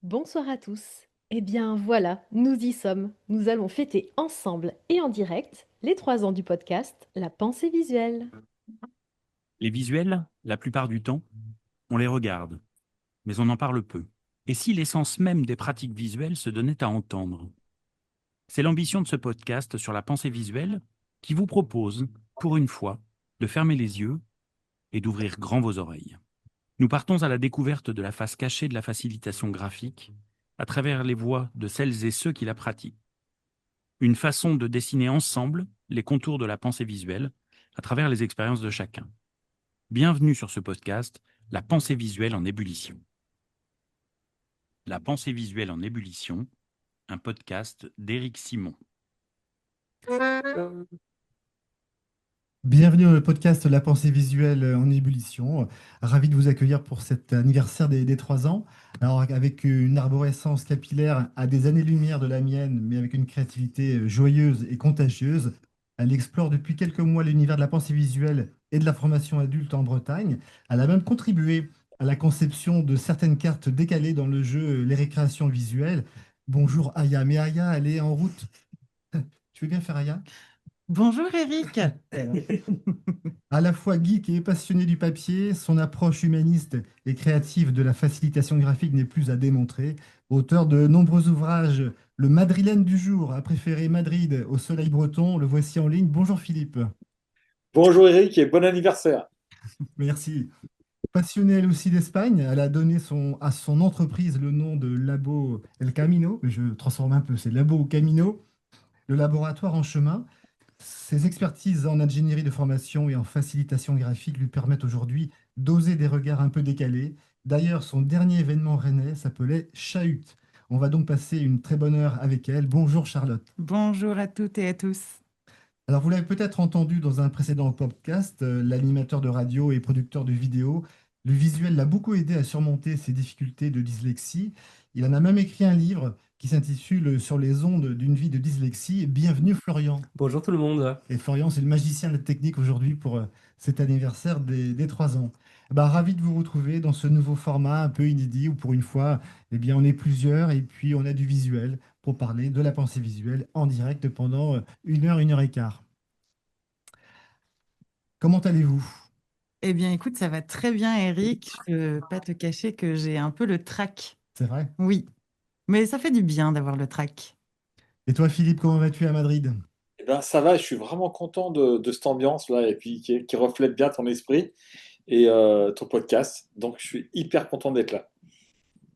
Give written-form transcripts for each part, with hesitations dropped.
Bonsoir à tous. Eh bien voilà, nous y sommes. Nous allons fêter ensemble et en direct les 3 ans du podcast La pensée visuelle. Les visuels, la plupart du temps, on les regarde, mais on en parle peu. Et si l'essence même des pratiques visuelles se donnait à entendre? C'est l'ambition de ce podcast sur la pensée visuelle qui vous propose, pour une fois, de fermer les yeux et d'ouvrir grand vos oreilles. Nous partons à la découverte de la face cachée de la facilitation graphique à travers les voix de celles et ceux qui la pratiquent. Une façon de dessiner ensemble les contours de la pensée visuelle à travers les expériences de chacun. Bienvenue sur ce podcast, La pensée visuelle en ébullition. La pensée visuelle en ébullition, un podcast d'Éric Simon. Bienvenue dans le podcast La pensée visuelle en ébullition. Ravi de vous accueillir pour cet anniversaire des 3 ans. Alors, avec une arborescence capillaire à des années-lumière de la mienne, mais avec une créativité joyeuse et contagieuse, elle explore depuis quelques mois l'univers de la pensée visuelle et de la formation adulte en Bretagne. Elle a même contribué à la conception de certaines cartes décalées dans le jeu Les récréations visuelles. Bonjour Aya, mais Aya, elle est en route. Tu veux bien faire Aya? Bonjour Eric. À la fois geek et passionné du papier, son approche humaniste et créative de la facilitation graphique n'est plus à démontrer. Auteur de nombreux ouvrages, le Madrilène du jour a préféré Madrid au soleil breton. Le voici en ligne. Bonjour Philippe. Bonjour Eric et bon anniversaire. Merci. Passionnée elle aussi d'Espagne, elle a donné à son entreprise le nom de Labo El Camino. Je transforme un peu, c'est Labo Camino, le laboratoire en chemin. Ses expertises en ingénierie de formation et en facilitation graphique lui permettent aujourd'hui d'oser des regards un peu décalés. D'ailleurs, son dernier événement rennais s'appelait Chahut. On va donc passer une très bonne heure avec elle. Bonjour Charlotte. Bonjour à toutes et à tous. Alors, vous l'avez peut-être entendu dans un précédent podcast, l'animateur de radio et producteur de vidéos, le visuel l'a beaucoup aidé à surmonter ses difficultés de dyslexie. Il en a même écrit un livre qui s'intitule Sur les ondes d'une vie de dyslexie. Bienvenue Florian. Bonjour tout le monde. Et Florian, c'est le magicien de la technique aujourd'hui pour cet anniversaire des 3 ans. Bah, ravi de vous retrouver dans ce nouveau format un peu inédit où pour une fois, eh bien, on est plusieurs et puis on a du visuel pour parler de la pensée visuelle en direct pendant 1 heure et quart. Comment allez-vous? Eh bien, écoute, ça va très bien, Eric. Je ne peux pas te cacher que j'ai un peu le trac. C'est vrai? Oui, mais ça fait du bien d'avoir le trac. Et toi, Philippe, comment vas-tu à Madrid? Eh ben, ça va, je suis vraiment content de cette ambiance-là et puis qui reflète bien ton esprit et ton podcast. Donc, je suis hyper content d'être là.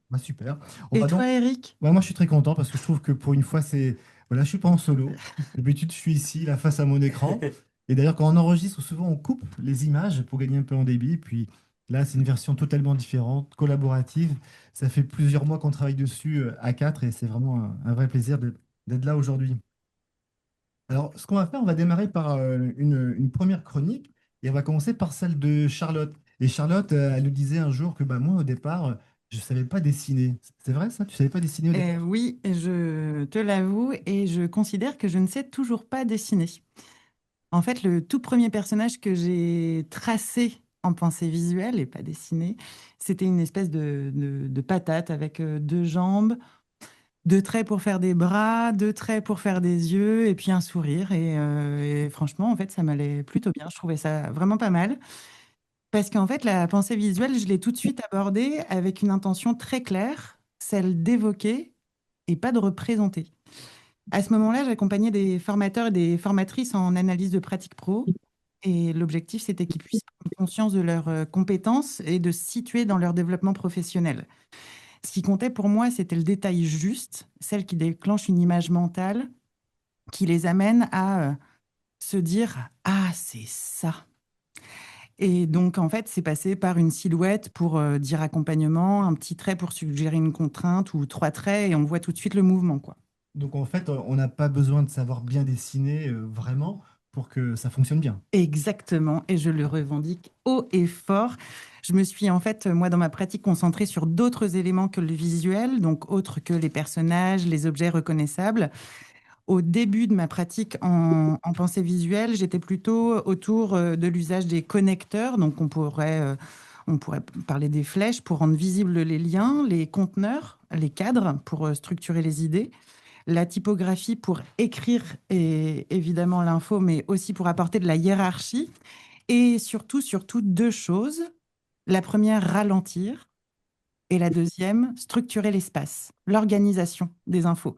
Bah, super. On Et va donc... toi, Eric? Ouais, moi, je suis très content parce que je trouve que pour une fois, c'est... Voilà, je suis pas en solo. D'habitude, je suis ici, là, face à mon écran. Et d'ailleurs, quand on enregistre, souvent, on coupe les images pour gagner un peu en débit. Puis là, c'est une version totalement différente, collaborative. Ça fait plusieurs mois qu'on travaille dessus à quatre et c'est vraiment un vrai plaisir d'être là aujourd'hui. Alors, ce qu'on va faire, on va démarrer par une première chronique et on va commencer par celle de Charlotte. Et Charlotte, elle nous disait un jour que bah, moi, au départ, je ne savais pas dessiner. C'est vrai ça? Tu ne savais pas dessiner au départ? Oui, je te l'avoue et je considère que je ne sais toujours pas dessiner. En fait, le tout premier personnage que j'ai tracé en pensée visuelle et pas dessiné, c'était une espèce de patate avec 2 jambes, 2 traits pour faire des bras, 2 traits pour faire des yeux et puis un sourire. Et franchement, en fait, ça m'allait plutôt bien. Je trouvais ça vraiment pas mal. Parce qu'en fait, la pensée visuelle, je l'ai tout de suite abordée avec une intention très claire, celle d'évoquer et pas de représenter. À ce moment-là, j'accompagnais des formateurs et des formatrices en analyse de pratique pro. Et l'objectif, c'était qu'ils puissent prendre conscience de leurs compétences et de se situer dans leur développement professionnel. Ce qui comptait pour moi, c'était le détail juste, celle qui déclenche une image mentale, qui les amène à se dire: ah, c'est ça. Et donc, en fait, c'est passé par une silhouette pour dire accompagnement, un petit trait pour suggérer une contrainte ou 3 traits, et on voit tout de suite le mouvement, quoi. Donc en fait, on n'a pas besoin de savoir bien dessiner vraiment pour que ça fonctionne bien. Exactement, et je le revendique haut et fort. Je me suis en fait, moi, dans ma pratique, concentrée sur d'autres éléments que le visuel, donc autres que les personnages, les objets reconnaissables. Au début de ma pratique en pensée visuelle, j'étais plutôt autour de l'usage des connecteurs. Donc, On pourrait parler des flèches pour rendre visibles les liens, les conteneurs, les cadres pour structurer les idées, la typographie pour écrire évidemment l'info, mais aussi pour apporter de la hiérarchie. Et surtout, deux choses. La première, ralentir. Et la deuxième, structurer l'espace, l'organisation des infos.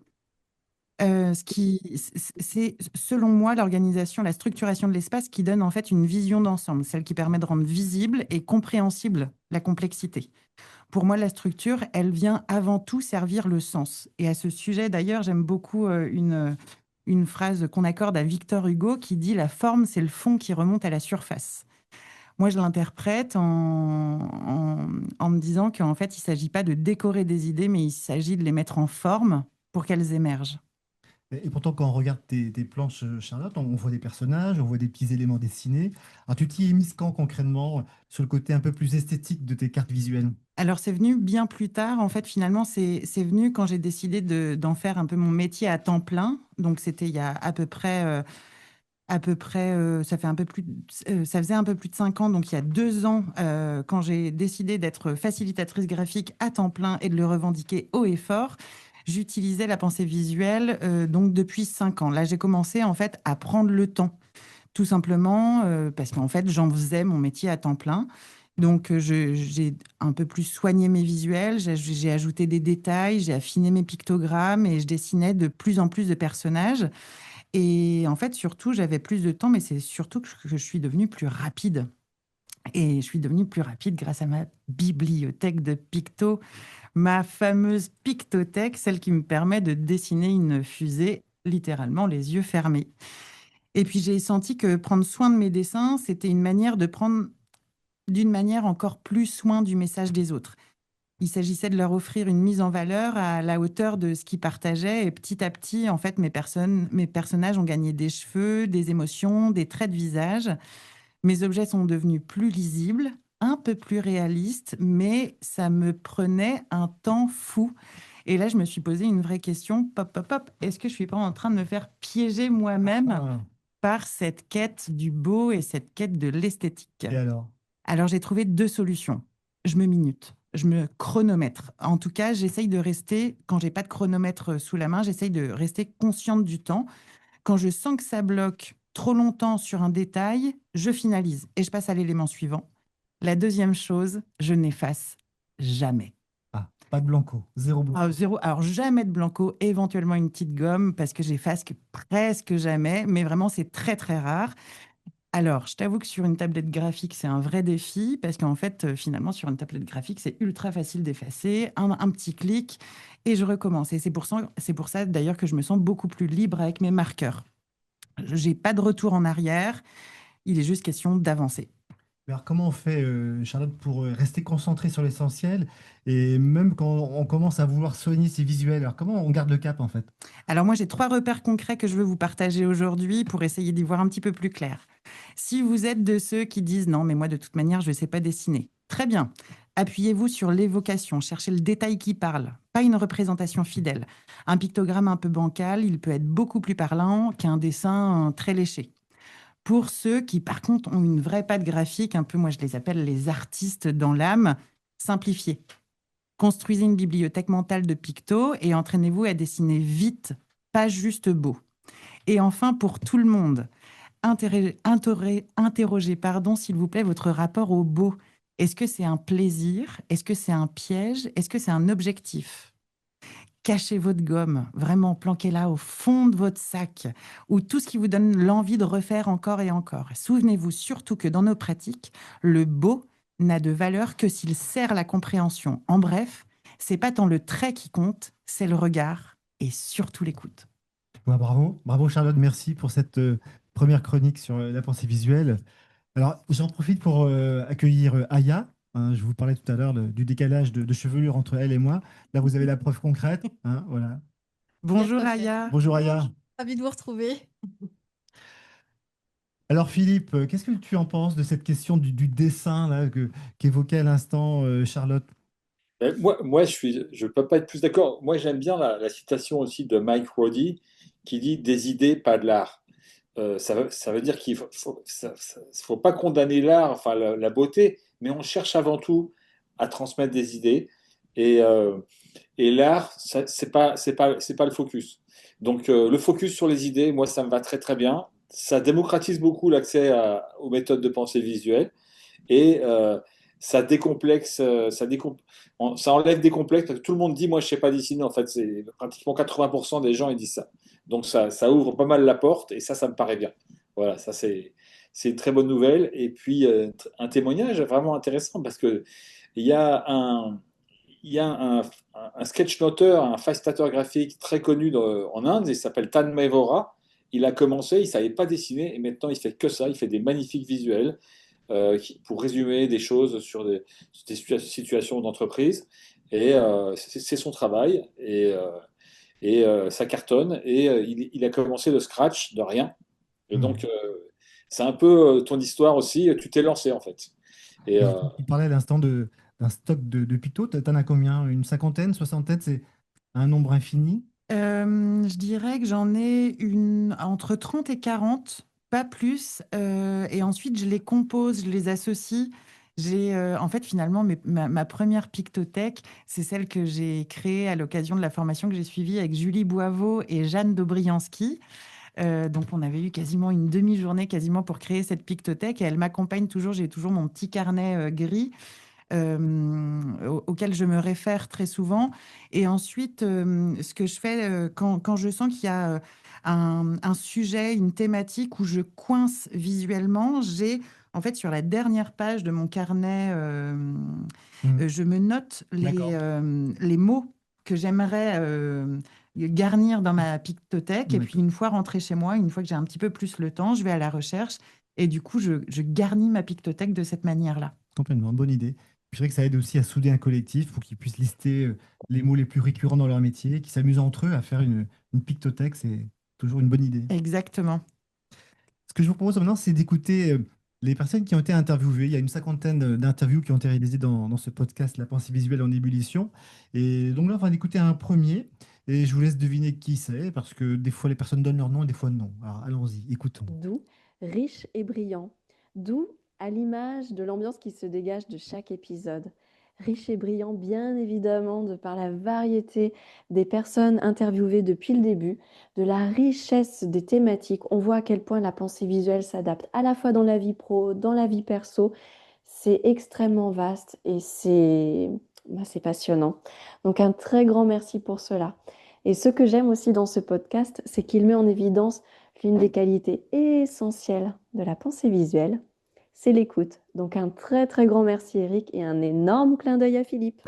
C'est, selon moi, l'organisation, la structuration de l'espace qui donne en fait une vision d'ensemble, celle qui permet de rendre visible et compréhensible la complexité. Pour moi, la structure, elle vient avant tout servir le sens. Et à ce sujet, d'ailleurs, j'aime beaucoup une phrase qu'on accorde à Victor Hugo qui dit « La forme, c'est le fond qui remonte à la surface ». Moi, je l'interprète en me disant qu'en fait, il ne s'agit pas de décorer des idées, mais il s'agit de les mettre en forme pour qu'elles émergent. Et pourtant, quand on regarde tes planches, Charlotte, on voit des personnages, on voit des petits éléments dessinés. Alors, tu t'y es mise quand concrètement sur le côté un peu plus esthétique de tes cartes visuelles? Alors, c'est venu bien plus tard. En fait, finalement, c'est venu quand j'ai décidé d'en faire un peu mon métier à temps plein. Donc, c'était il y a ça fait ça faisait un peu plus de 5 ans, donc il y a 2 ans, quand j'ai décidé d'être facilitatrice graphique à temps plein et de le revendiquer haut et fort, j'utilisais la pensée visuelle donc depuis 5 ans. Là, j'ai commencé en fait à prendre le temps, tout simplement parce qu'en fait, j'en faisais mon métier à temps plein. Donc, j'ai un peu plus soigné mes visuels, j'ai ajouté des détails, j'ai affiné mes pictogrammes et je dessinais de plus en plus de personnages. Et en fait, surtout, j'avais plus de temps, mais c'est surtout que je suis devenue plus rapide. Et je suis devenue plus rapide grâce à ma bibliothèque de picto, ma fameuse pictothèque, celle qui me permet de dessiner une fusée littéralement les yeux fermés. Et puis j'ai senti que prendre soin de mes dessins, c'était une manière de prendre d'une manière encore plus soin du message des autres. Il s'agissait de leur offrir une mise en valeur à la hauteur de ce qu'ils partageaient. Et petit à petit, en fait, mes personnages ont gagné des cheveux, des émotions, des traits de visage. Mes objets sont devenus plus lisibles, un peu plus réalistes, mais ça me prenait un temps fou. Et là, je me suis posé une vraie question. Pop, pop, pop. Est-ce que je suis pas en train de me faire piéger moi-même Ah, par cette quête du beau et cette quête de l'esthétique? et alors? Alors, j'ai trouvé 2 solutions. Je me minute, je me chronomètre. En tout cas, j'essaye de rester, quand j'ai pas de chronomètre sous la main, j'essaye de rester consciente du temps. Quand je sens que ça bloque trop longtemps sur un détail, je finalise et je passe à l'élément suivant. La deuxième chose, je n'efface jamais. Ah, pas de blanco, zéro blanco. Ah, zéro. Alors, jamais de blanco, éventuellement une petite gomme, parce que j'efface presque jamais, mais vraiment, c'est très, très rare. Alors, je t'avoue que sur une tablette graphique, c'est un vrai défi parce qu'en fait, finalement, sur une tablette graphique, c'est ultra facile d'effacer, un petit clic et je recommence. Et c'est pour ça d'ailleurs que je me sens beaucoup plus libre avec mes marqueurs. J'ai pas de retour en arrière, il est juste question d'avancer. Mais alors, comment on fait, Charlotte, pour rester concentré sur l'essentiel et même quand on commence à vouloir soigner ses visuels, alors comment on garde le cap en fait? Alors moi, j'ai 3 repères concrets que je veux vous partager aujourd'hui pour essayer d'y voir un petit peu plus clair. Si vous êtes de ceux qui disent non, mais moi de toute manière, je ne sais pas dessiner. Très bien. Appuyez-vous sur l'évocation, cherchez le détail qui parle, pas une représentation fidèle. Un pictogramme un peu bancal, il peut être beaucoup plus parlant qu'un dessin très léché. Pour ceux qui, par contre, ont une vraie patte graphique, un peu, moi je les appelle les artistes dans l'âme, simplifiez. Construisez une bibliothèque mentale de pictos et entraînez-vous à dessiner vite, pas juste beau. Et enfin, pour tout le monde, interrogez, pardon, s'il vous plaît, votre rapport au beau. Est-ce que c'est un plaisir? Est-ce que c'est un piège? Est-ce que c'est un objectif? Cachez votre gomme, vraiment planquez-la au fond de votre sac ou tout ce qui vous donne l'envie de refaire encore et encore. Souvenez-vous surtout que dans nos pratiques, le beau n'a de valeur que s'il sert la compréhension. En bref, c'est pas tant le trait qui compte, c'est le regard et surtout l'écoute. Ouais, bravo, bravo Charlotte, merci pour cette première chronique sur la pensée visuelle. Alors, j'en profite pour accueillir Aya. Hein, je vous parlais tout à l'heure du décalage de chevelure entre elle et moi. Là, vous avez la preuve concrète. Hein, voilà. Il y a de Bonjour quoi faire. Aya. Bonjour Aya. Ravi de vous retrouver. Alors Philippe, qu'est-ce que tu en penses de cette question du dessin là, qu'évoquait à l'instant Charlotte? Moi, je ne peux pas être plus d'accord. Moi, j'aime bien la citation aussi de Mike Roddy qui dit des idées, pas de l'art. Ça veut dire qu'il faut pas condamner l'art, enfin la beauté, mais on cherche avant tout à transmettre des idées. Et, euh, et l'art, c'est pas le focus. Donc, le focus sur les idées, moi, ça me va très, très bien. Ça démocratise beaucoup l'accès aux méthodes de pensée visuelle et ça décomplexe, ça enlève des complexes parce que tout le monde dit, moi, je sais pas dessiner. En fait, c'est pratiquement 80% des gens, ils disent ça. Donc, ça ouvre pas mal la porte et ça me paraît bien. Voilà, ça, c'est une très bonne nouvelle. Et puis, un témoignage vraiment intéressant parce que il y a un, il y a un sketchnoteur, un facilitateur graphique très connu en Inde, il s'appelle Tanmay Vora. Il a commencé, il ne savait pas dessiner, et maintenant il fait que ça, il fait des magnifiques visuels pour résumer des choses sur des situations d'entreprise. Et c'est son travail, et ça cartonne. Et il a commencé de scratch, de rien. Et Hmm. donc, c'est un peu ton histoire aussi, tu t'es lancé en fait. Et Tu parlais à l'instant d'un stock de pictos. T'en as combien? Une cinquantaine, soixantaine? C'est un nombre infini? Je dirais que j'en ai entre 30 et 40, pas plus. Et ensuite, je les compose, je les associe. En fait, finalement, ma première pictothèque, c'est celle que j'ai créée à l'occasion de la formation que j'ai suivie avec Julie Boiveau et Jeanne Dobriansky. Donc, on avait eu quasiment une demi-journée quasiment pour créer cette pictothèque et elle m'accompagne toujours. J'ai toujours mon petit carnet gris auquel je me réfère très souvent. Et ensuite, ce que je fais quand je sens qu'il y a un sujet, une thématique où je coince visuellement, j'ai en fait sur la dernière page de mon carnet, Hmm. je me note D'accord. les mots que j'aimerais garnir dans ma pictothèque. Et puis D'accord. une fois rentrée chez moi, une fois que j'ai un petit peu plus le temps, je vais à la recherche. Et du coup, je garnis ma pictothèque de cette manière-là. Complètement, bonne idée. Puis c'est vrai que ça aide aussi à souder un collectif pour qu'ils puissent lister les mots les plus récurrents dans leur métier, qu'ils s'amusent entre eux à faire une pictothèque. C'est toujours une bonne idée. Exactement. Ce que je vous propose maintenant, c'est d'écouter les personnes qui ont été interviewées. Il y a une cinquantaine d'interviews qui ont été réalisées dans ce podcast, La pensée visuelle en ébullition. Et donc là, on va en écouter un premier. Et je vous laisse deviner qui c'est, parce que des fois, les personnes donnent leur nom et des fois non. Alors allons-y, écoutons. Doux, riche et brillant. Doux à l'image de l'ambiance qui se dégage de chaque épisode. Riche et brillant, bien évidemment, de par la variété des personnes interviewées depuis le début, de la richesse des thématiques. On voit à quel point la pensée visuelle s'adapte à la fois dans la vie pro, dans la vie perso. C'est extrêmement vaste et c'est passionnant. Donc un très grand merci pour cela. Et ce que j'aime aussi dans ce podcast, c'est qu'il met en évidence l'une des qualités essentielles de la pensée visuelle, c'est l'écoute. Donc un très très grand merci Eric et un énorme clin d'œil à Philippe.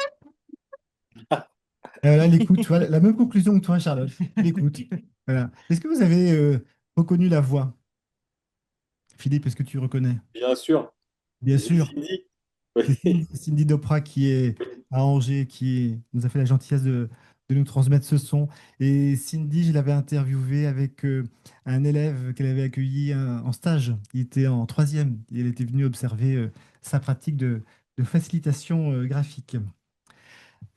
Là, l'écoute, tu vois, la même conclusion que toi, Charlotte. L'écoute. Voilà. Est-ce que vous avez reconnu la voix? Philippe, est-ce que tu reconnais? bien sûr, Bien j'ai sûr. fini. C'est Oui. Cindy Dopra qui est à Angers, nous a fait la gentillesse de nous transmettre ce son. Et Cindy, je l'avais interviewée avec un élève qu'elle avait accueilli en stage. Il était en troisième et elle était venue observer sa pratique de facilitation graphique.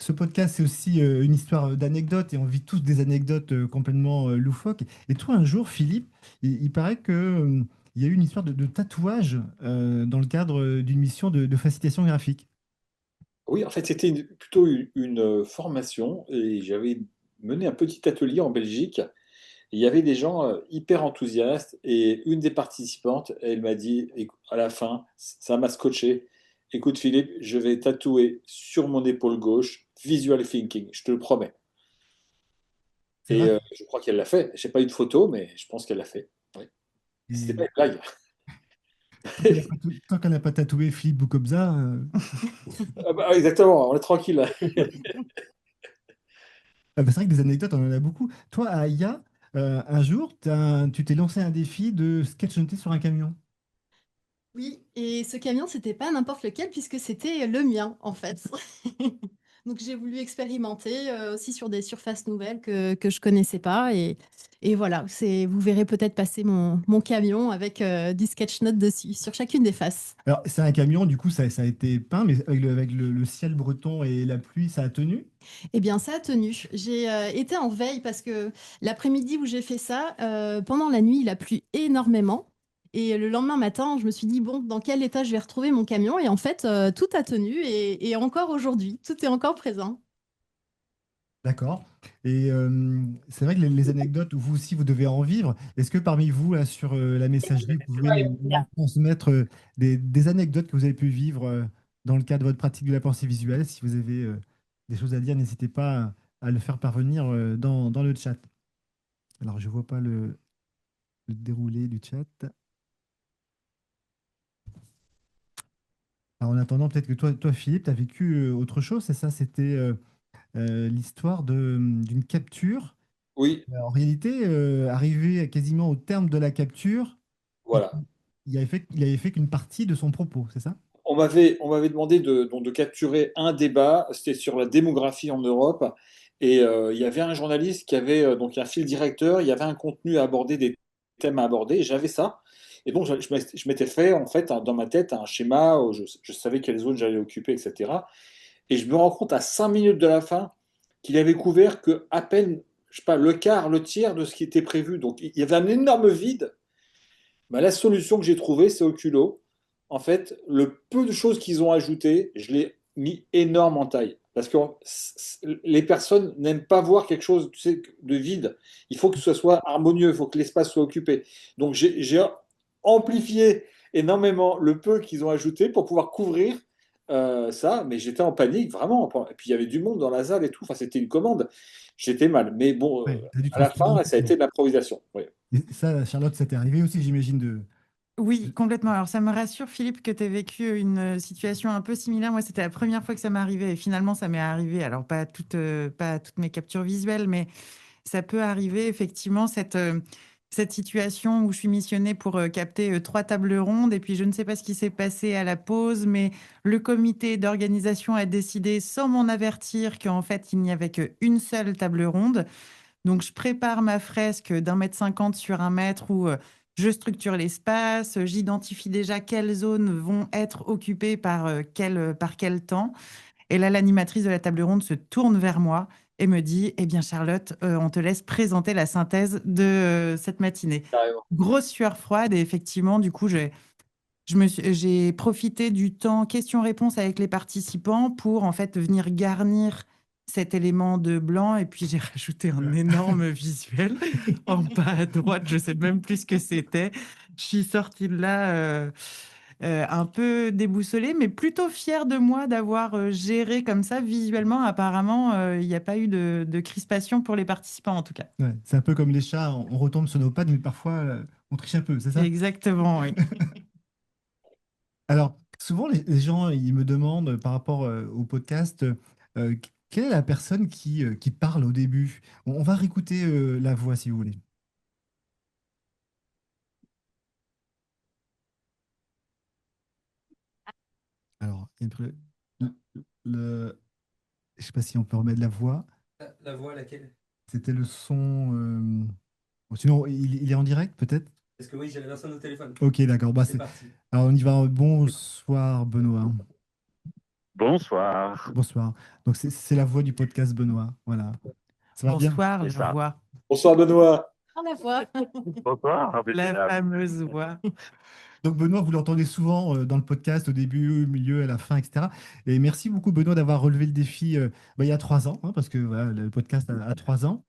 Ce podcast, c'est aussi une histoire d'anecdotes et on vit tous des anecdotes complètement loufoques. Et toi, un jour, Philippe, il paraît que, il y a eu une histoire de tatouage dans le cadre d'une mission de facilitation graphique. Oui, en fait, c'était plutôt une formation et j'avais mené un petit atelier en Belgique. Il y avait des gens hyper enthousiastes et une des participantes, elle m'a dit à la fin, ça m'a scotché. Écoute Philippe, je vais tatouer sur mon épaule gauche visual thinking, je te le promets. C'est Et vrai. je crois qu'elle l'a fait. Je n'ai pas eu de photo, mais je pense qu'elle l'a fait. Oui. C'était pas Et une blague. tant qu'elle n'a pas tatoué Philippe Boukobza, Ah bah, exactement, on est tranquille là. ah bah, c'est vrai que des anecdotes, on en a beaucoup. Toi, à Aya, un jour, tu t'es lancé un défi de sketch noter sur un camion. Oui, et ce camion, c'était pas n'importe lequel puisque c'était le mien en fait. Donc j'ai voulu expérimenter aussi sur des surfaces nouvelles que je connaissais pas et voilà, vous verrez peut-être passer mon camion avec du sketch note dessus sur chacune des faces. Alors, c'est un camion, du coup, ça a été peint, mais avec le ciel breton et la pluie, ça a tenu. Eh bien, ça a tenu. J'ai été en veille parce que l'après-midi où j'ai fait ça, pendant la nuit, il a plu énormément. Et le lendemain matin, je me suis dit, bon, dans quel état je vais retrouver mon camion? Et en fait, tout a tenu et encore aujourd'hui, tout est encore présent. D'accord. Et c'est vrai que les anecdotes, vous aussi, vous devez en vivre. Est-ce que parmi vous, là, sur la messagerie, vous pouvez nous transmettre des anecdotes que vous avez pu vivre dans le cadre de votre pratique de la pensée visuelle? Si vous avez des choses à dire, n'hésitez pas à le faire parvenir dans le chat. Alors, je ne vois pas le déroulé du chat. Alors, en attendant, peut-être que toi Philippe, tu as vécu autre chose, c'est ça? C'était l'histoire d'une capture. Oui, En réalité, arrivé quasiment au terme de la capture, il, voilà. il avait fait qu'une partie de son propos, c'est ça? On m'avait demandé donc de capturer un débat, c'était sur la démographie en Europe, et il y avait un journaliste qui avait donc un fil directeur, il y avait un contenu à aborder, des thèmes à aborder, et j'avais ça. Et donc je m'étais fait en fait dans ma tête un schéma où je savais quelle zone j'allais occuper, etc. Et je me rends compte à 5 minutes de la fin qu'il avait couvert que à peine, je sais pas, le quart, le tiers de ce qui était prévu. Donc il y avait un énorme vide. Bah, la solution que j'ai trouvée, c'est au culot. En fait, le peu de choses qu'ils ont ajouté, je l'ai mis énorme en taille. Parce que les personnes n'aiment pas voir quelque chose, tu sais, de vide. Il faut que ce soit harmonieux, il faut que l'espace soit occupé. Donc j'ai amplifié énormément le peu qu'ils ont ajouté pour pouvoir couvrir ça. Mais j'étais en panique, vraiment. Et puis il y avait du monde dans la salle et tout. Enfin, c'était une commande. J'étais mal. Mais bon, Ouais, t'as dû à la transpirer fin, ça a beaucoup. été de l'improvisation. Ouais. Et ça, Charlotte, ça t'est arrivé aussi, j'imagine, Oui, complètement. Alors, ça me rassure, Philippe, que tu aies vécu une situation un peu similaire. Moi, c'était la première fois que ça m'arrivait et finalement, ça m'est arrivé. Alors, pas toutes mes captures visuelles, mais ça peut arriver, effectivement, cette situation où je suis missionnée pour capter 3 tables rondes et puis je ne sais pas ce qui s'est passé à la pause, mais le comité d'organisation a décidé, sans m'en avertir, qu'en fait, il n'y avait qu'une seule table ronde. Donc, je prépare ma fresque d'1,50 m sur 1 mètre où je structure l'espace, j'identifie déjà quelles zones vont être occupées par quel temps. Et là, l'animatrice de la table ronde se tourne vers moi et me dit, eh bien, Charlotte, on te laisse présenter la synthèse de cette matinée. Carrément. Grosse sueur froide et effectivement, du coup, j'ai profité du temps questions-réponses avec les participants pour en fait venir garnir cet élément de blanc et puis j'ai rajouté un énorme visuel en bas à droite, je sais même plus ce que c'était. Je suis sortie de là un peu déboussolée, mais plutôt fière de moi d'avoir géré comme ça visuellement. Apparemment, il n'y a pas eu de crispation pour les participants en tout cas. ouais, c'est un peu comme les chats, on retombe sur nos pattes, mais parfois on triche un peu, c'est ça? Exactement, oui. Alors, souvent, les gens, ils me demandent par rapport au podcast, euh, quelle est la personne qui parle au début? On va réécouter la voix, si vous voulez. Alors, le, je sais pas si on peut remettre la voix. La voix, laquelle? C'était le son. Sinon, il est en direct, peut-être? Parce que oui, j'ai la version de téléphone. Ok, d'accord. Bah, C'est parti. alors, on y va. Bonsoir, Benoît. Bonsoir, Bonsoir. Donc, c'est la voix du podcast, Benoît. Voilà. Ça va bien? Bonsoir, c'est la ça. voix, Bonsoir Benoît. On la voit. Bonsoir, la mesdames. fameuse voix. Donc, Benoît, vous l'entendez souvent dans le podcast, au début, au milieu, à la fin, etc. Et merci beaucoup, Benoît, d'avoir relevé le défi il y a 3 ans, hein, parce que voilà, le podcast a 3 ans.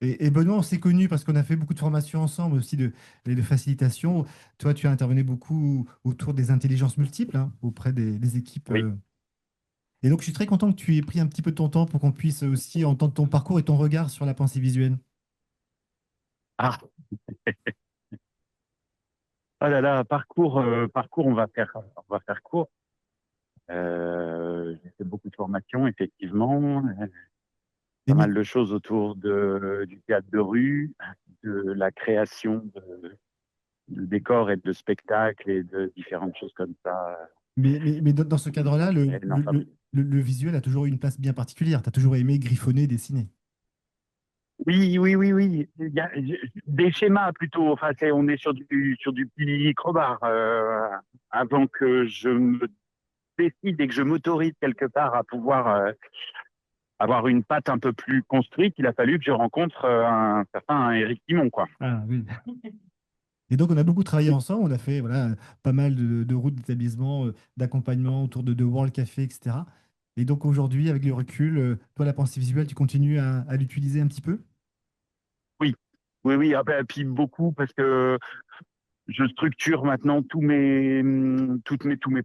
Et Benoît, on s'est connus parce qu'on a fait beaucoup de formations ensemble, aussi de facilitation. Toi, tu as intervenu beaucoup autour des intelligences multiples, hein, auprès des équipes. Oui. Et donc, je suis très content que tu aies pris un petit peu de ton temps pour qu'on puisse aussi entendre ton parcours et ton regard sur la pensée visuelle. Ah, oh là là, parcours, on va faire court. J'ai fait beaucoup de formations, effectivement, Et pas mais- mal de choses autour du théâtre de rue, de la création de décors et de spectacles et de différentes choses comme ça. mais dans ce cadre-là, Enfin, le visuel a toujours eu une place bien particulière. Tu as toujours aimé griffonner, dessiner. oui, oui, oui, oui. Il y a des schémas plutôt. Enfin, on est sur du petit crobard. Avant que je me décide et que je m'autorise quelque part à pouvoir avoir une patte un peu plus construite, il a fallu que je rencontre un certain Éric Simon, quoi. Ah oui. Et donc, on a beaucoup travaillé ensemble. On a fait voilà, pas mal de routes d'établissement, d'accompagnement autour de World Café, etc. Et donc, aujourd'hui, avec le recul, toi, la pensée visuelle, tu continues à l'utiliser un petit peu? Oui, oui, oui. Ah ben, puis beaucoup parce que je structure maintenant tous mes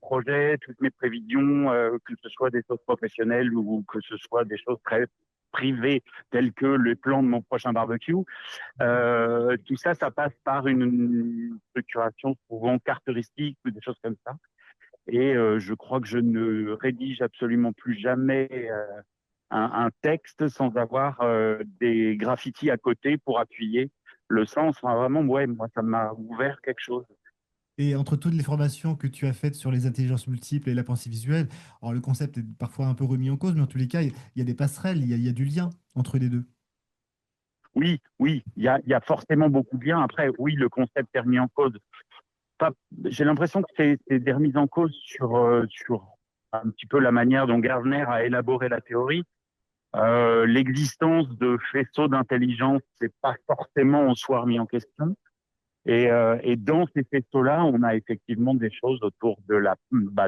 projets, toutes mes prévisions, que ce soit des choses professionnelles ou que ce soit des choses très privées, telles que le plan de mon prochain barbecue. Tout ça, ça passe par une structuration souvent caractéristique ou des choses comme ça. Et je crois que je ne rédige absolument plus jamais un texte sans avoir des graffitis à côté pour appuyer le sens. Enfin, vraiment, ouais, moi, ça m'a ouvert quelque chose. Et entre toutes les formations que tu as faites sur les intelligences multiples et la pensée visuelle, alors le concept est parfois un peu remis en cause, mais en tous les cas, il y a des passerelles, il y a du lien entre les deux. Oui, oui, il y a forcément beaucoup de liens. Après, oui, le concept est remis en cause. Pas- J'ai l'impression que c'est des remises en cause sur un petit peu la manière dont Gardner a élaboré la théorie. L'existence de faisceaux d'intelligence, c'est pas forcément en soi remis en question. Et dans ces faisceaux-là, on a effectivement des choses autour de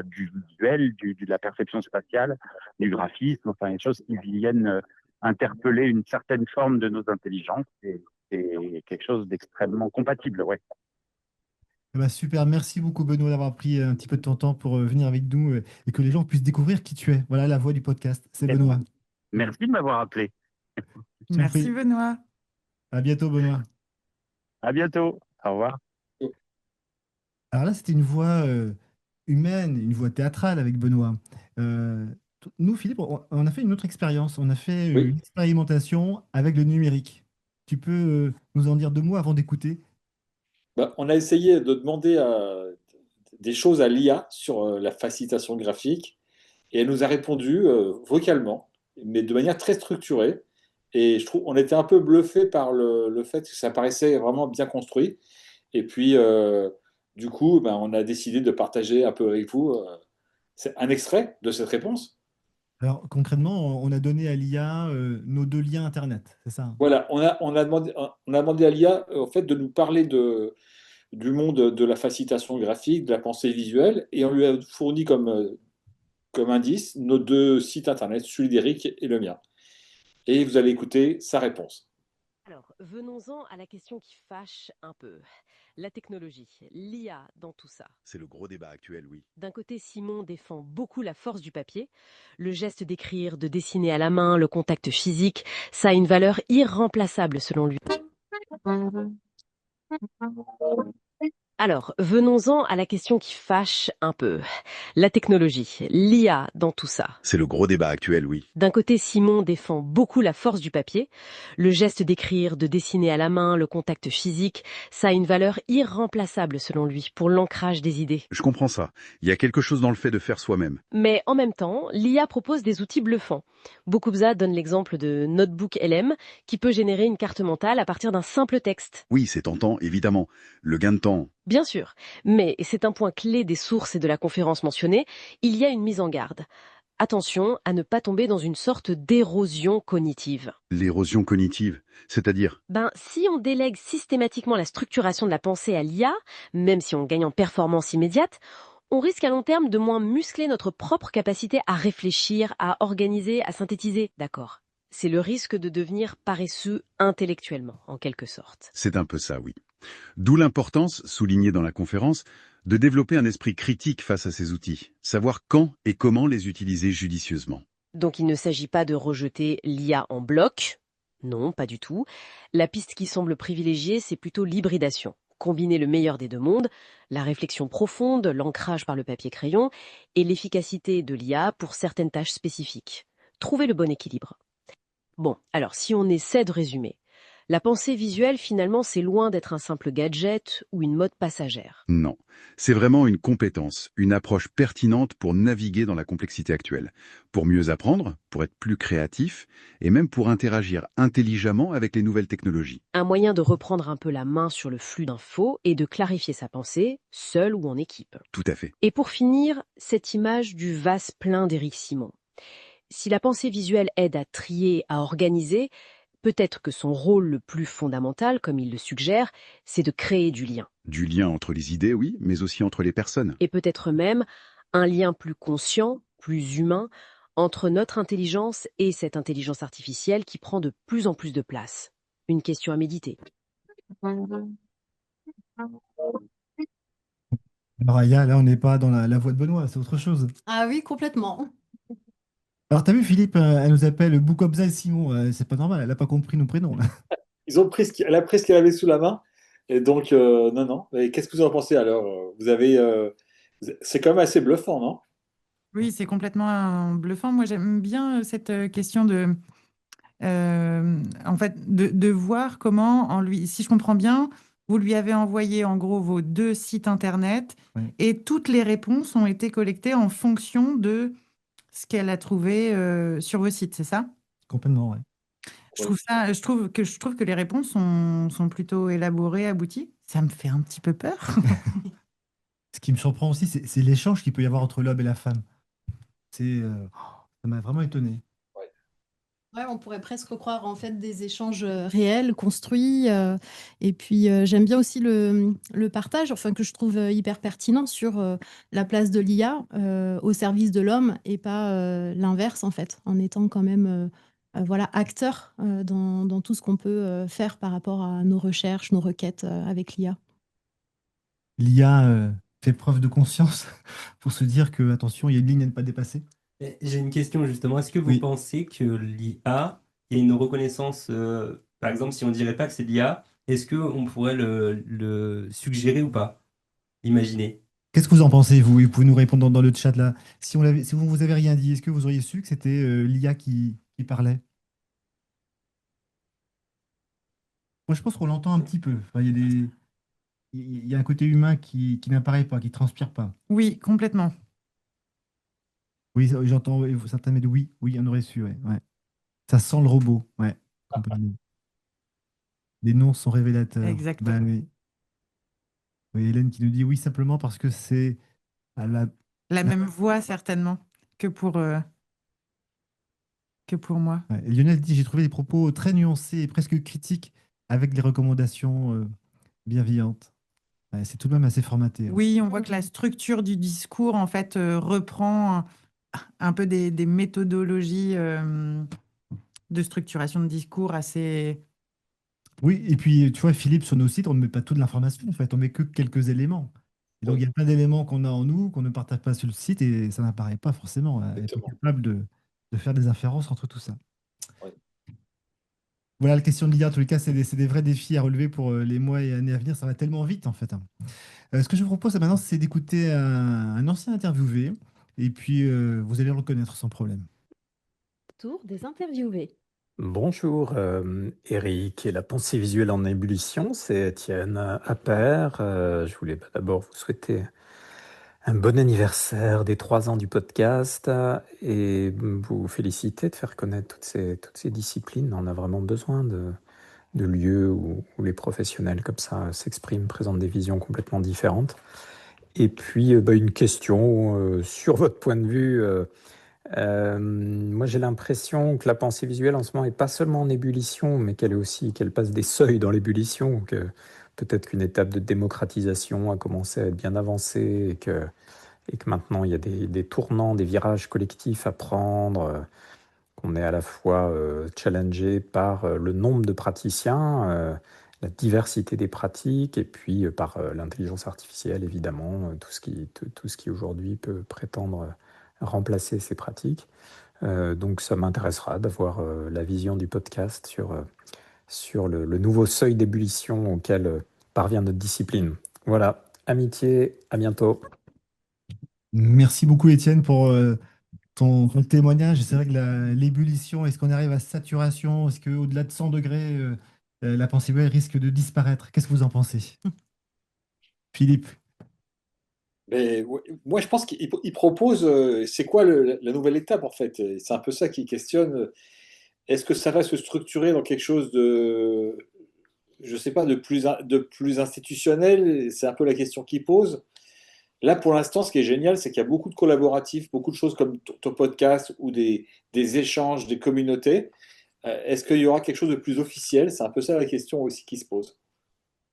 du visuel, de la perception spatiale, du graphisme, enfin, des choses qui viennent interpeller une certaine forme de nos intelligences. Et c'est quelque chose d'extrêmement compatible, ouais. Eh ben, super, merci beaucoup Benoît d'avoir pris un petit peu de ton temps pour venir avec nous et que les gens puissent découvrir qui tu es. Voilà la voix du podcast, c'est Benoît. Merci de m'avoir appelé. Je t'en Merci prie. Benoît. À bientôt Benoît. À bientôt. Au revoir. Alors là, c'était une voix humaine, une voix théâtrale avec Benoît. Euh, Nous, Philippe, on a fait une autre expérience. On a fait Oui. une expérimentation avec le numérique. Tu peux nous en dire deux mots avant d'écouter? Bah, on a essayé de demander des choses à l'IA sur la facilitation graphique et elle nous a répondu vocalement, mais de manière très structurée. Et je trouve on était un peu bluffé par le fait que ça paraissait vraiment bien construit. Et puis, du coup, ben, on a décidé de partager un peu avec vous c'est un extrait de cette réponse. Alors, concrètement, on a donné à l'IA nos deux liens Internet, c'est ça? Voilà, on a demandé à l'IA en fait, de nous parler du monde de la facilitation graphique, de la pensée visuelle, et on lui a fourni comme indice nos deux sites internet, celui d'Eric et le mien. Et vous allez écouter sa réponse. Alors, venons-en à la question qui fâche un peu. La technologie, l'IA dans tout ça. C'est le gros débat actuel, oui. D'un côté, Simon défend beaucoup la force du papier. Le geste d'écrire, de dessiner à la main, le contact physique, ça a une valeur irremplaçable selon lui. Alors, venons-en à la question qui fâche un peu. La technologie, l'IA dans tout ça. C'est le gros débat actuel, oui. D'un côté, Simon défend beaucoup la force du papier. Le geste d'écrire, de dessiner à la main, le contact physique, ça a une valeur irremplaçable selon lui pour l'ancrage des idées. Je comprends ça. Il y a quelque chose dans le fait de faire soi-même. Mais en même temps, l'IA propose des outils bluffants. Bokoubza donne l'exemple de Notebook LM qui peut générer une carte mentale à partir d'un simple texte. Oui, c'est tentant, évidemment. Le gain de temps. Bien sûr, mais et c'est un point clé des sources et de la conférence mentionnée, il y a une mise en garde. Attention à ne pas tomber dans une sorte d'érosion cognitive. L'érosion cognitive. C'est-à-dire, Si on délègue systématiquement la structuration de la pensée à l'IA, même si on gagne en performance immédiate, on risque à long terme de moins muscler notre propre capacité à réfléchir, à organiser, à synthétiser. D'accord. C'est le risque de devenir paresseux intellectuellement, en quelque sorte. c'est un peu ça, oui. D'où l'importance, soulignée dans la conférence, de développer un esprit critique face à ces outils. Savoir quand et comment les utiliser judicieusement. Donc il ne s'agit pas de rejeter l'IA en bloc. Non, pas du tout. La piste qui semble privilégiée, c'est plutôt l'hybridation. Combiner le meilleur des deux mondes, la réflexion profonde, l'ancrage par le papier-crayon et l'efficacité de l'IA pour certaines tâches spécifiques. Trouver le bon équilibre. Bon, alors si on essaie de résumer, la pensée visuelle finalement c'est loin d'être un simple gadget ou une mode passagère. Non. C'est vraiment une compétence, une approche pertinente pour naviguer dans la complexité actuelle. Pour mieux apprendre, pour être plus créatif, et même pour interagir intelligemment avec les nouvelles technologies. Un moyen de reprendre un peu la main sur le flux d'infos et de clarifier sa pensée, seul ou en équipe. Tout à fait. Et pour finir, cette image du vase plein d'Éric Simon. Si la pensée visuelle aide à trier, à organiser, Peut-être que son rôle le plus fondamental, comme il le suggère, c'est de créer du lien. Du lien entre les idées, oui, mais aussi entre les personnes. Et peut-être même un lien plus conscient, plus humain, entre notre intelligence et cette intelligence artificielle qui prend de plus en plus de place. Une question à méditer. Alors, Aya, là, on n'est pas dans la voix de Benoît, c'est autre chose. Ah oui, complètement. Alors, t'as vu, Philippe, elle nous appelle Boukobza Simon. C'est pas normal, elle n'a pas compris nos prénoms, là. Elle a pris ce qu'elle avait sous la main. Et donc, non, non. Et qu'est-ce que vous en pensez alors? C'est quand même assez bluffant, non? Oui, c'est complètement bluffant. Moi, j'aime bien cette question en fait, de voir comment, si je comprends bien, vous lui avez envoyé en gros vos 2 sites internet Ouais. et toutes les réponses ont été collectées en fonction de ce qu'elle a trouvé sur vos sites, c'est ça? Complètement, ouais. Je trouve que les réponses sont plutôt élaborées, abouties. Ça me fait un petit peu peur. Ce qui me surprend aussi, c'est l'échange qu'il peut y avoir entre l'homme et la femme. Ça m'a vraiment étonné. Ouais, on pourrait presque croire en fait des échanges réels, construits. Et puis j'aime bien aussi le partage, enfin que je trouve hyper pertinent sur la place de l'IA au service de l'homme et pas l'inverse en fait, en étant quand même voilà acteur dans tout ce qu'on peut faire par rapport à nos recherches, nos requêtes avec l'IA. L'IA fait preuve de conscience pour se dire que, attention, il y a une ligne à ne pas dépasser. Et j'ai une question justement. Est-ce que vous Oui. pensez que l'IA, il y a une reconnaissance, par exemple, si on dirait pas que c'est l'IA, est-ce qu'on pourrait le suggérer ou pas? Imaginer. Qu'est-ce que vous en pensez, vous? Et vous pouvez nous répondre dans le chat là. Si vous avez rien dit, est-ce que vous auriez su que c'était l'IA qui parlait? Moi, je pense qu'on l'entend un petit peu. Enfin, il y a un côté humain qui n'apparaît pas, qui transpire pas. Oui, complètement. Oui, j'entends certains mais oui, oui, on aurait su, ouais, ouais. Ça sent le robot, ouais, complètement. Les noms sont révélateurs. Exactement. Ben oui. Oui, Hélène qui nous dit oui simplement parce que c'est à la. La même voix, certainement, que pour moi. Ouais. Et Lionel dit j'ai trouvé des propos très nuancés et presque critiques avec des recommandations bienveillantes. Ouais, c'est tout de même assez formaté, hein. Oui, on voit que la structure du discours, en fait, reprend un peu des méthodologies de structuration de discours assez... Oui, et puis tu vois, Philippe, sur nos sites, on ne met pas toute l'information, en fait, on met que quelques éléments. Et donc, il y a plein d'éléments qu'on a en nous, qu'on ne partage pas sur le site, et ça n'apparaît pas forcément. Elle est Exactement. capable de faire des inférences entre tout ça. Ouais. Voilà, la question de l'IA, en tous les cas, c'est des vrais défis à relever pour les mois et années à venir. Ça va tellement vite, en fait, hein. Ce que je vous propose maintenant, c'est d'écouter un ancien interviewé, et puis vous allez le reconnaître sans problème. Tour des interviewés. Bonjour Eric et la pensée visuelle en ébullition, c'est Étienne Appert. Je voulais d'abord vous souhaiter un bon anniversaire des 3 ans du podcast et vous féliciter de faire connaître toutes ces disciplines. On a vraiment besoin de lieux où les professionnels comme ça s'expriment, présentent des visions complètement différentes. Et puis une question sur votre point de vue. Moi, j'ai l'impression que la pensée visuelle en ce moment est pas seulement en ébullition, mais qu'elle passe des seuils dans l'ébullition, que peut-être qu'une étape de démocratisation a commencé à être bien avancée et que maintenant il y a des tournants, des virages collectifs à prendre, qu'on est à la fois challengé par le nombre de praticiens, la diversité des pratiques, et puis par l'intelligence artificielle, évidemment, tout ce qui aujourd'hui peut prétendre remplacer ces pratiques. Donc ça m'intéressera d'avoir la vision du podcast sur le nouveau seuil d'ébullition auquel parvient notre discipline. Voilà, amitié, à bientôt. Merci beaucoup, Étienne, pour ton témoignage. C'est vrai que l'ébullition, est-ce qu'on arrive à saturation? Est-ce qu'au-delà de 100 degrés, la pensée visuelle risque de disparaître? Qu'est-ce que vous en pensez? Philippe? Mais moi, je pense qu'il propose, c'est quoi la nouvelle étape en fait? Et c'est un peu ça qui questionne. Est-ce que ça va se structurer dans quelque chose de, je sais pas, de plus institutionnel? C'est un peu la question qu'il pose. Là, pour l'instant, ce qui est génial, c'est qu'il y a beaucoup de collaboratifs, beaucoup de choses comme ton podcast ou des échanges, des communautés. Est-ce qu'il y aura quelque chose de plus officiel? C'est un peu ça la question aussi qui se pose.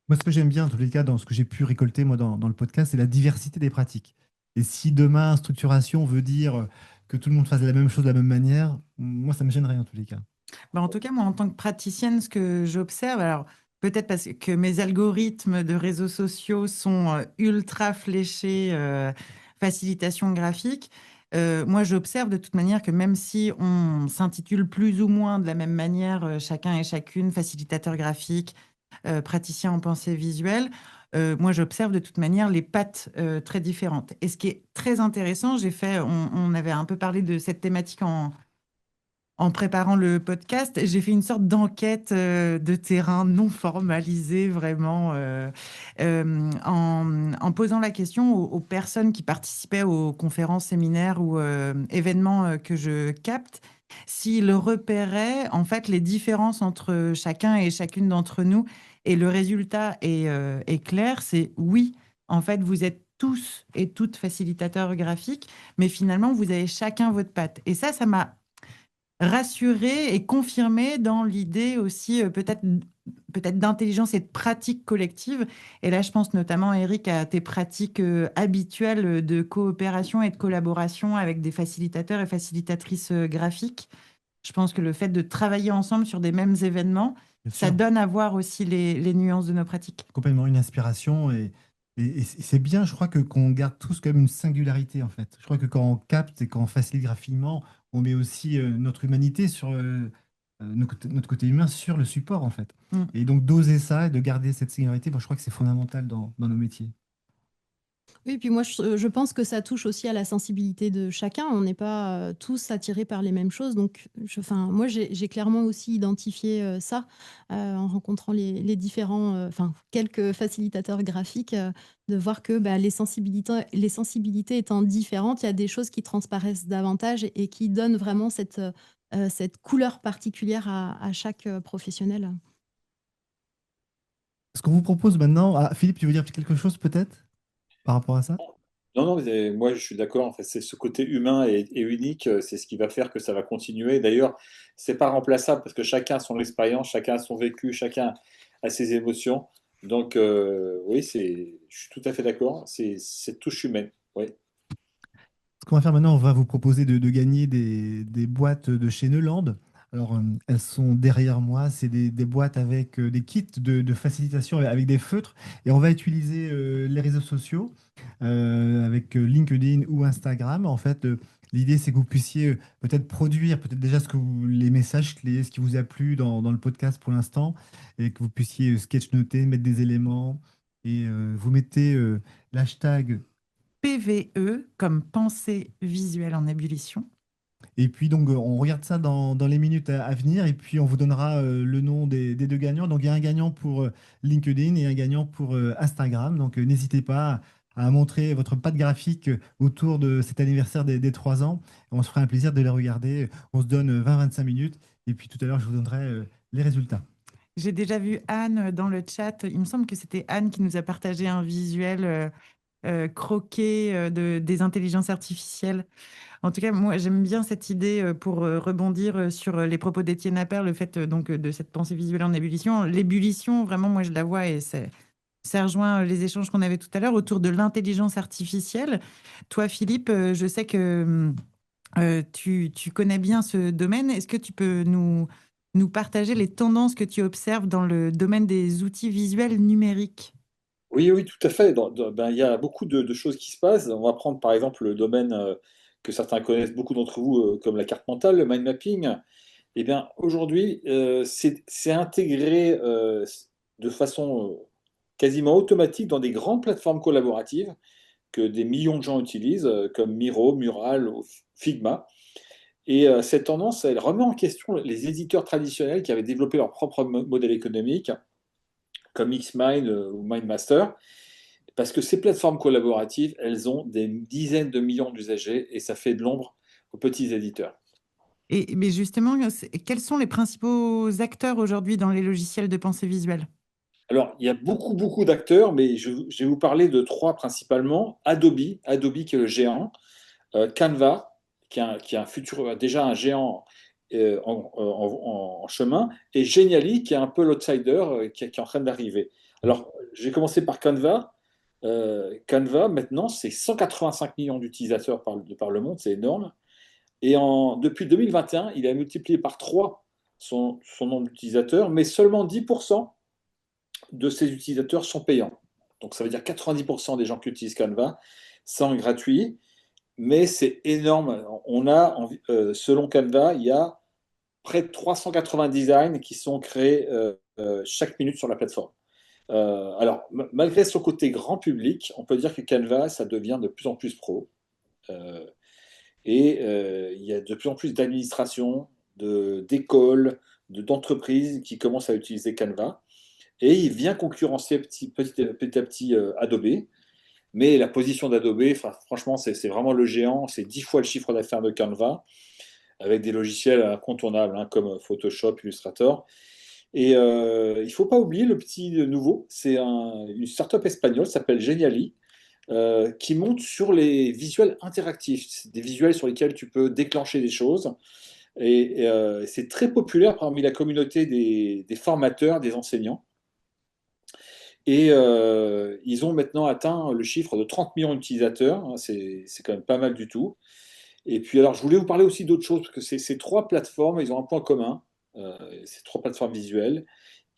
Moi, ce que j'aime bien, en tous les cas, dans ce que j'ai pu récolter moi, dans le podcast, c'est la diversité des pratiques. Et si demain, structuration veut dire que tout le monde fasse la même chose de la même manière, moi, ça me gênerait en tous les cas. En tout cas, moi, en tant que praticienne, ce que j'observe, alors peut-être parce que mes algorithmes de réseaux sociaux sont ultra fléchés, facilitation graphique, moi, j'observe de toute manière que même si on s'intitule plus ou moins de la même manière, chacun et chacune, facilitateur graphique, praticien en pensée visuelle, moi, j'observe de toute manière les pattes très différentes. Et ce qui est très intéressant, on avait un peu parlé de cette thématique en préparant le podcast, j'ai fait une sorte d'enquête de terrain non formalisée, vraiment, en posant la question aux personnes qui participaient aux conférences, séminaires ou événements que je capte, s'ils repéraient en fait les différences entre chacun et chacune d'entre nous. Et le résultat est clair, c'est oui, en fait, vous êtes tous et toutes facilitateurs graphiques, mais finalement, vous avez chacun votre patte. Et ça m'a rassurer et confirmer dans l'idée aussi peut-être d'intelligence et de pratique collective. Et là, je pense notamment, Eric, à tes pratiques habituelles de coopération et de collaboration avec des facilitateurs et facilitatrices graphiques. Je pense que le fait de travailler ensemble sur des mêmes événements, Bien ça sûr. donne à voir aussi les nuances de nos pratiques. Complètement une inspiration et c'est bien, je crois que qu'on garde tous quand même une singularité en fait. Je crois que quand on capte et quand on facilite graphiquement, on met aussi notre humanité sur notre côté humain sur le support en fait. Mm. Et donc d'oser ça et de garder cette singularité, moi, je crois que c'est fondamental dans nos métiers. Oui, puis moi, je pense que ça touche aussi à la sensibilité de chacun. On n'est pas tous attirés par les mêmes choses. Donc, moi, j'ai clairement aussi identifié ça en rencontrant les différents, quelques facilitateurs graphiques, de voir que les sensibilités étant différentes, il y a des choses qui transparaissent davantage et qui donnent vraiment cette couleur particulière à chaque professionnel. Ce qu'on vous propose maintenant, Philippe, tu veux dire quelque chose peut-être par rapport à ça? Non, non, mais moi je suis d'accord. En fait, c'est ce côté humain et unique, c'est ce qui va faire que ça va continuer. D'ailleurs, c'est pas remplaçable parce que chacun a son expérience, chacun a son vécu, chacun a ses émotions. Donc, oui, je suis tout à fait d'accord. C'est cette touche humaine. Oui. Ce qu'on va faire maintenant, on va vous proposer de gagner des boîtes de chez Neuland. Alors, elles sont derrière moi. C'est des boîtes avec des kits de facilitation avec des feutres. Et on va utiliser les réseaux sociaux avec LinkedIn ou Instagram. En fait, l'idée, c'est que vous puissiez peut-être produire peut-être déjà les messages clés, ce qui vous a plu dans le podcast pour l'instant, et que vous puissiez sketchnoter, mettre des éléments. Et vous mettez l'hashtag PVE comme pensée visuelle en ébullition. et puis donc on regarde ça dans les minutes à venir et puis on vous donnera le nom des deux gagnants. Donc il y a un gagnant pour LinkedIn et un gagnant pour Instagram. Donc n'hésitez pas à montrer votre patte graphique autour de cet anniversaire des 3 ans. On se fera un plaisir de les regarder. On se donne 20-25 minutes et puis tout à l'heure je vous donnerai les résultats. J'ai déjà vu Anne dans le chat. Il me semble que c'était Anne qui nous a partagé un visuel croqué des intelligences artificielles. En tout cas, moi, j'aime bien cette idée pour rebondir sur les propos d'Étienne Appert, le fait donc de cette pensée visuelle en ébullition. L'ébullition, vraiment, moi, je la vois et ça rejoint les échanges qu'on avait tout à l'heure autour de l'intelligence artificielle. Toi, Philippe, je sais que tu connais bien ce domaine. Est-ce que tu peux nous partager les tendances que tu observes dans le domaine des outils visuels numériques? Oui, oui, tout à fait. Il y a beaucoup de choses qui se passent. On va prendre par exemple le domaine que certains connaissent, beaucoup d'entre vous, comme la carte mentale, le mind mapping. Eh bien, aujourd'hui, c'est intégré de façon quasiment automatique dans des grandes plateformes collaboratives que des millions de gens utilisent, comme Miro, Mural ou Figma. Et cette tendance, elle remet en question les éditeurs traditionnels qui avaient développé leur propre modèle économique, comme Xmind ou MindMaster, parce que ces plateformes collaboratives, elles ont des dizaines de millions d'usagers et ça fait de l'ombre aux petits éditeurs. Mais justement, quels sont les principaux acteurs aujourd'hui dans les logiciels de pensée visuelle? Alors, il y a beaucoup, beaucoup d'acteurs, mais je vais vous parler de 3 principalement. Adobe qui est le géant, Canva, qui est un futur, déjà un géant en chemin, et Genially, qui est un peu l'outsider, qui est en train d'arriver. Alors, j'ai commencé par Canva. Canva, maintenant, c'est 185 millions d'utilisateurs par le monde, c'est énorme. Et depuis 2021, il a multiplié par 3 son nombre d'utilisateurs, mais seulement 10% de ses utilisateurs sont payants. Donc ça veut dire 90% des gens qui utilisent Canva, c'est en gratuit, mais c'est énorme. Selon Canva, il y a près de 380 designs qui sont créés chaque minute sur la plateforme. Alors, malgré son côté grand public, on peut dire que Canva, ça devient de plus en plus pro. Il y a de plus en plus d'administrations, d'écoles, d'entreprises qui commencent à utiliser Canva. Et il vient concurrencer petit à petit Adobe. Mais la position d'Adobe, franchement, c'est vraiment le géant. C'est 10 fois le chiffre d'affaires de Canva, avec des logiciels incontournables comme Photoshop, Illustrator. Et il ne faut pas oublier le petit nouveau. C'est une startup espagnole, s'appelle Genially, qui monte sur les visuels interactifs, des visuels sur lesquels tu peux déclencher des choses. Et c'est très populaire parmi la communauté des formateurs, des enseignants. Et ils ont maintenant atteint le chiffre de 30 millions d'utilisateurs. C'est quand même pas mal du tout. Et puis, alors, je voulais vous parler aussi d'autre chose, parce que ces 3 plateformes, ils ont un point commun, ces 3 plateformes visuelles.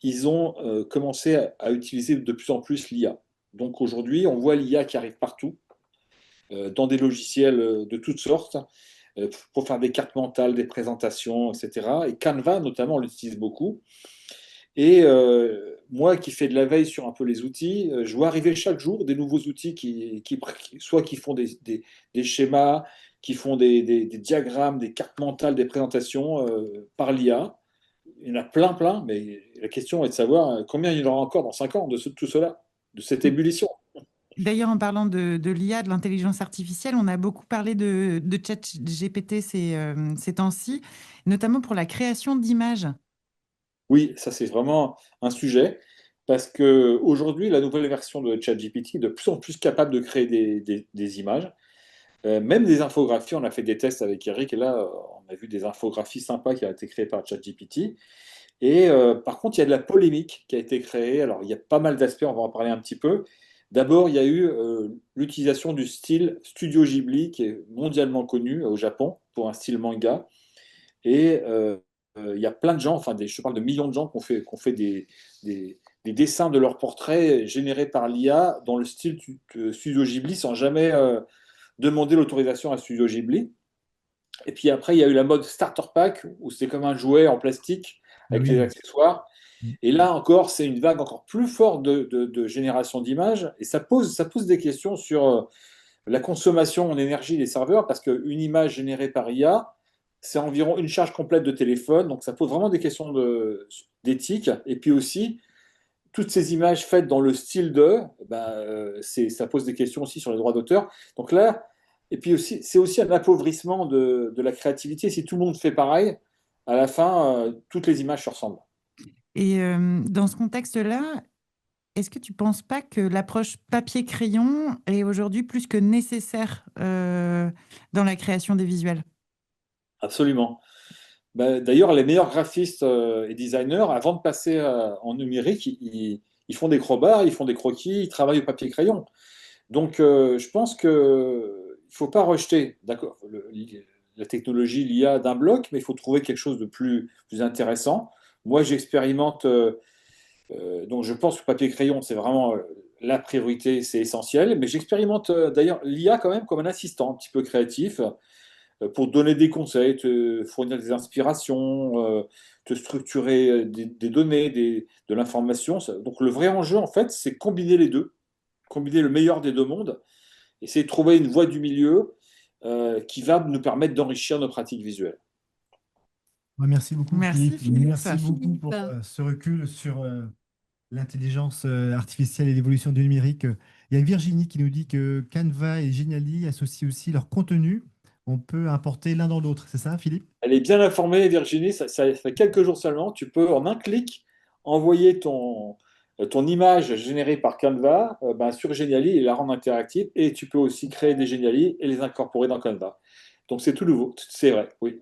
Ils ont commencé à utiliser de plus en plus l'IA. Donc aujourd'hui, on voit l'IA qui arrive partout, dans des logiciels de toutes sortes, pour faire des cartes mentales, des présentations, etc. Et Canva, notamment, on l'utilise beaucoup. Et moi qui fais de la veille sur un peu les outils, je vois arriver chaque jour des nouveaux outils soit qui font des schémas, qui font des diagrammes, des cartes mentales, des présentations par l'IA. Il y en a plein, mais la question est de savoir combien il y en aura encore dans 5 ans de tout cela, de cette ébullition. D'ailleurs, en parlant de l'IA, de l'intelligence artificielle, on a beaucoup parlé de ChatGPT ces temps-ci, notamment pour la création d'images. Oui, ça c'est vraiment un sujet, parce qu'aujourd'hui, la nouvelle version de ChatGPT est de plus en plus capable de créer des images, même des infographies. On a fait des tests avec Eric, et là, on a vu des infographies sympas qui ont été créées par ChatGPT. Et par contre, il y a de la polémique qui a été créée. Alors, il y a pas mal d'aspects, on va en parler un petit peu. D'abord, il y a eu l'utilisation du style Studio Ghibli, qui est mondialement connu au Japon, pour un style manga. Et il y a plein de gens, je parle de millions de gens qui ont fait des dessins de leurs portraits générés par l'IA dans le style Studio Ghibli, sans jamais demander l'autorisation à Studio Ghibli. Et puis après, il y a eu la mode Starter Pack, où c'est comme un jouet en plastique avec les accessoires. Et là encore, c'est une vague encore plus forte de génération d'images. Et ça pose des questions sur la consommation en énergie des serveurs, parce qu'une image générée par IA, c'est environ une charge complète de téléphone. Donc ça pose vraiment des questions d'éthique. Et puis aussi, toutes ces images faites dans le style ça pose des questions aussi sur les droits d'auteur. Donc là, et puis aussi, c'est aussi un appauvrissement de la créativité. Si tout le monde fait pareil, à la fin, toutes les images se ressemblent. Et dans ce contexte-là, est-ce que tu ne penses pas que l'approche papier-crayon est aujourd'hui plus que nécessaire dans la création des visuels? Absolument. D'ailleurs, les meilleurs graphistes et designers, avant de passer en numérique, ils font des crobards, ils font des croquis, ils travaillent au papier-crayon. Donc, je pense qu'il ne faut pas rejeter, d'accord, la technologie, l'IA d'un bloc, mais il faut trouver quelque chose de plus intéressant. Moi, j'expérimente, donc je pense que le papier-crayon, c'est vraiment la priorité, c'est essentiel, mais j'expérimente d'ailleurs l'IA quand même comme un assistant un petit peu créatif, pour te donner des conseils, te fournir des inspirations, te structurer des données, de l'information. Donc le vrai enjeu, en fait, c'est combiner les deux, combiner le meilleur des 2 mondes, essayer de trouver une voie du milieu qui va nous permettre d'enrichir nos pratiques visuelles. Merci beaucoup, Merci, Philippe. Philippe. Merci beaucoup pour ce recul sur l'intelligence artificielle et l'évolution du numérique. Il y a Virginie qui nous dit que Canva et Genially associent aussi leur contenu. On peut importer l'un dans l'autre. C'est ça, Philippe? Elle est bien informée, Virginie, ça fait quelques jours seulement. Tu peux, en un clic, envoyer ton image générée par Canva sur Genially et la rendre interactive. Et tu peux aussi créer des Genially et les incorporer dans Canva. Donc c'est tout nouveau, c'est vrai, oui.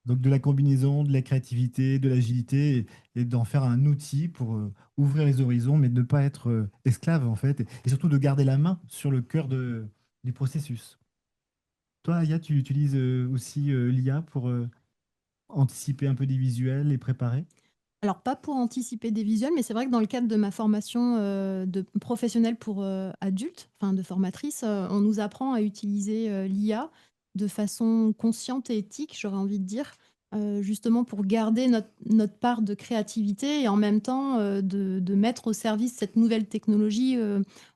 Donc de la combinaison, de la créativité, de l'agilité, et d'en faire un outil pour ouvrir les horizons, mais de ne pas être esclave en fait, et surtout de garder la main sur le cœur du processus. Toi, Aya, tu utilises aussi l'IA pour anticiper un peu des visuels et préparer? Alors, pas pour anticiper des visuels, mais c'est vrai que dans le cadre de ma formation de professionnelle pour adultes, enfin de formatrice, on nous apprend à utiliser l'IA de façon consciente et éthique, j'aurais envie de dire, justement pour garder notre part de créativité et en même temps de mettre au service cette nouvelle technologie.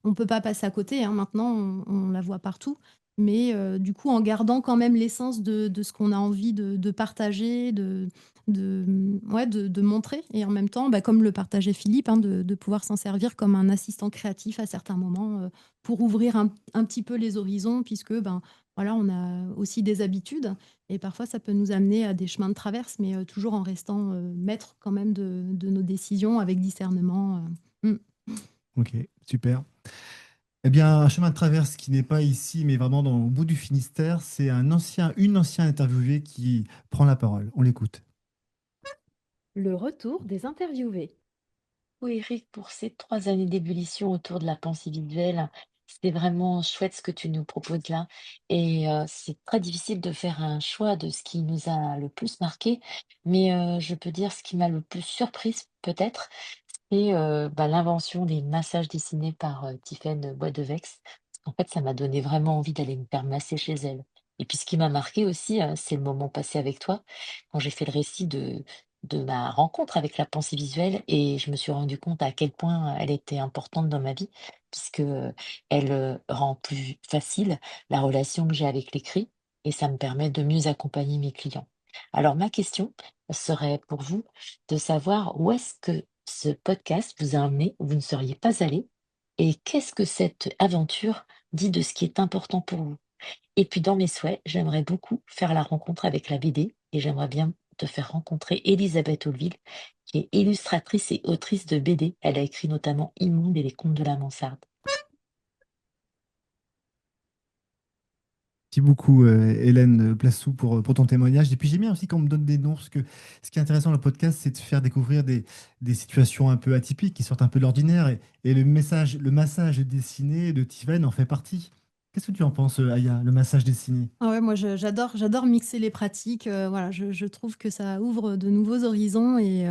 On ne peut pas passer à côté, hein, maintenant, on la voit partout. Mais du coup, en gardant quand même l'essence de ce qu'on a envie de partager, de montrer et en même temps, bah, comme le partageait Philippe, hein, de pouvoir s'en servir comme un assistant créatif à certains moments pour ouvrir un petit peu les horizons puisque ben, voilà, on a aussi des habitudes et parfois ça peut nous amener à des chemins de traverse, mais toujours en restant maître quand même de nos décisions avec discernement. Ok, super. Eh bien, un chemin de traverse qui n'est pas ici, mais vraiment au bout du Finistère, c'est une ancienne interviewée qui prend la parole. On l'écoute. Le retour des interviewés. Oui, Eric, pour ces 3 années d'ébullition autour de la pensée visuelle, c'était vraiment chouette ce que tu nous proposes là. Et c'est très difficile de faire un choix de ce qui nous a le plus marqué, mais je peux dire ce qui m'a le plus surprise peut-être, c'est bah, l'invention des massages dessinés par Tiffaine Boisdevex. En fait, ça m'a donné vraiment envie d'aller me faire masser chez elle. Et puis ce qui m'a marqué aussi, c'est le moment passé avec toi, quand j'ai fait le récit de ma rencontre avec la pensée visuelle et je me suis rendu compte à quel point elle était importante dans ma vie, puisque elle rend plus facile la relation que j'ai avec l'écrit et ça me permet de mieux accompagner mes clients. Alors ma question serait pour vous de savoir où est-ce que ce podcast vous a amené où vous ne seriez pas allé et qu'est-ce que cette aventure dit de ce qui est important pour vous. Et puis dans mes souhaits, j'aimerais beaucoup faire la rencontre avec la BD et j'aimerais bien te faire rencontrer Elisabeth Aulville, qui est illustratrice et autrice de BD. Elle a écrit notamment Immonde et les contes de la mansarde. Merci beaucoup, Hélène Plassou, pour ton témoignage. Et puis j'aime bien aussi qu'on me donne des noms, parce que ce qui est intéressant dans le podcast, c'est de faire découvrir des situations un peu atypiques, qui sortent un peu de l'ordinaire. Et le massage dessiné de Tiffen en fait partie. Qu'est-ce que tu en penses, Aya, le massage dessiné? Ah ouais, moi j'adore mixer les pratiques. Voilà, je trouve que ça ouvre de nouveaux horizons et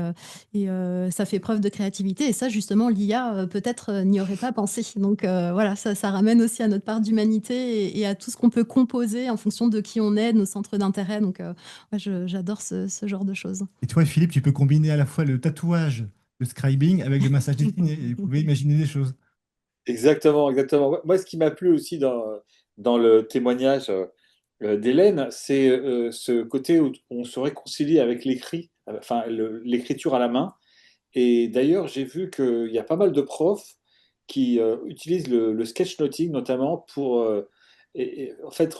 ça fait preuve de créativité. Et ça, justement, l'IA peut-être n'y aurait pas pensé. Donc voilà, ça ramène aussi à notre part d'humanité et à tout ce qu'on peut composer en fonction de qui on est, de nos centres d'intérêt. Donc ouais, j'adore ce genre de choses. Et toi, Philippe, tu peux combiner à la fois le tatouage, le scribing avec le massage dessiné. Et vous pouvez imaginer des choses. Exactement, exactement. Moi, ce qui m'a plu aussi dans le témoignage d'Hélène, c'est ce côté où on se réconcilie avec l'écrit, enfin l'écriture à la main. Et d'ailleurs, j'ai vu qu'il y a pas mal de profs qui utilisent le sketchnoting notamment pour en fait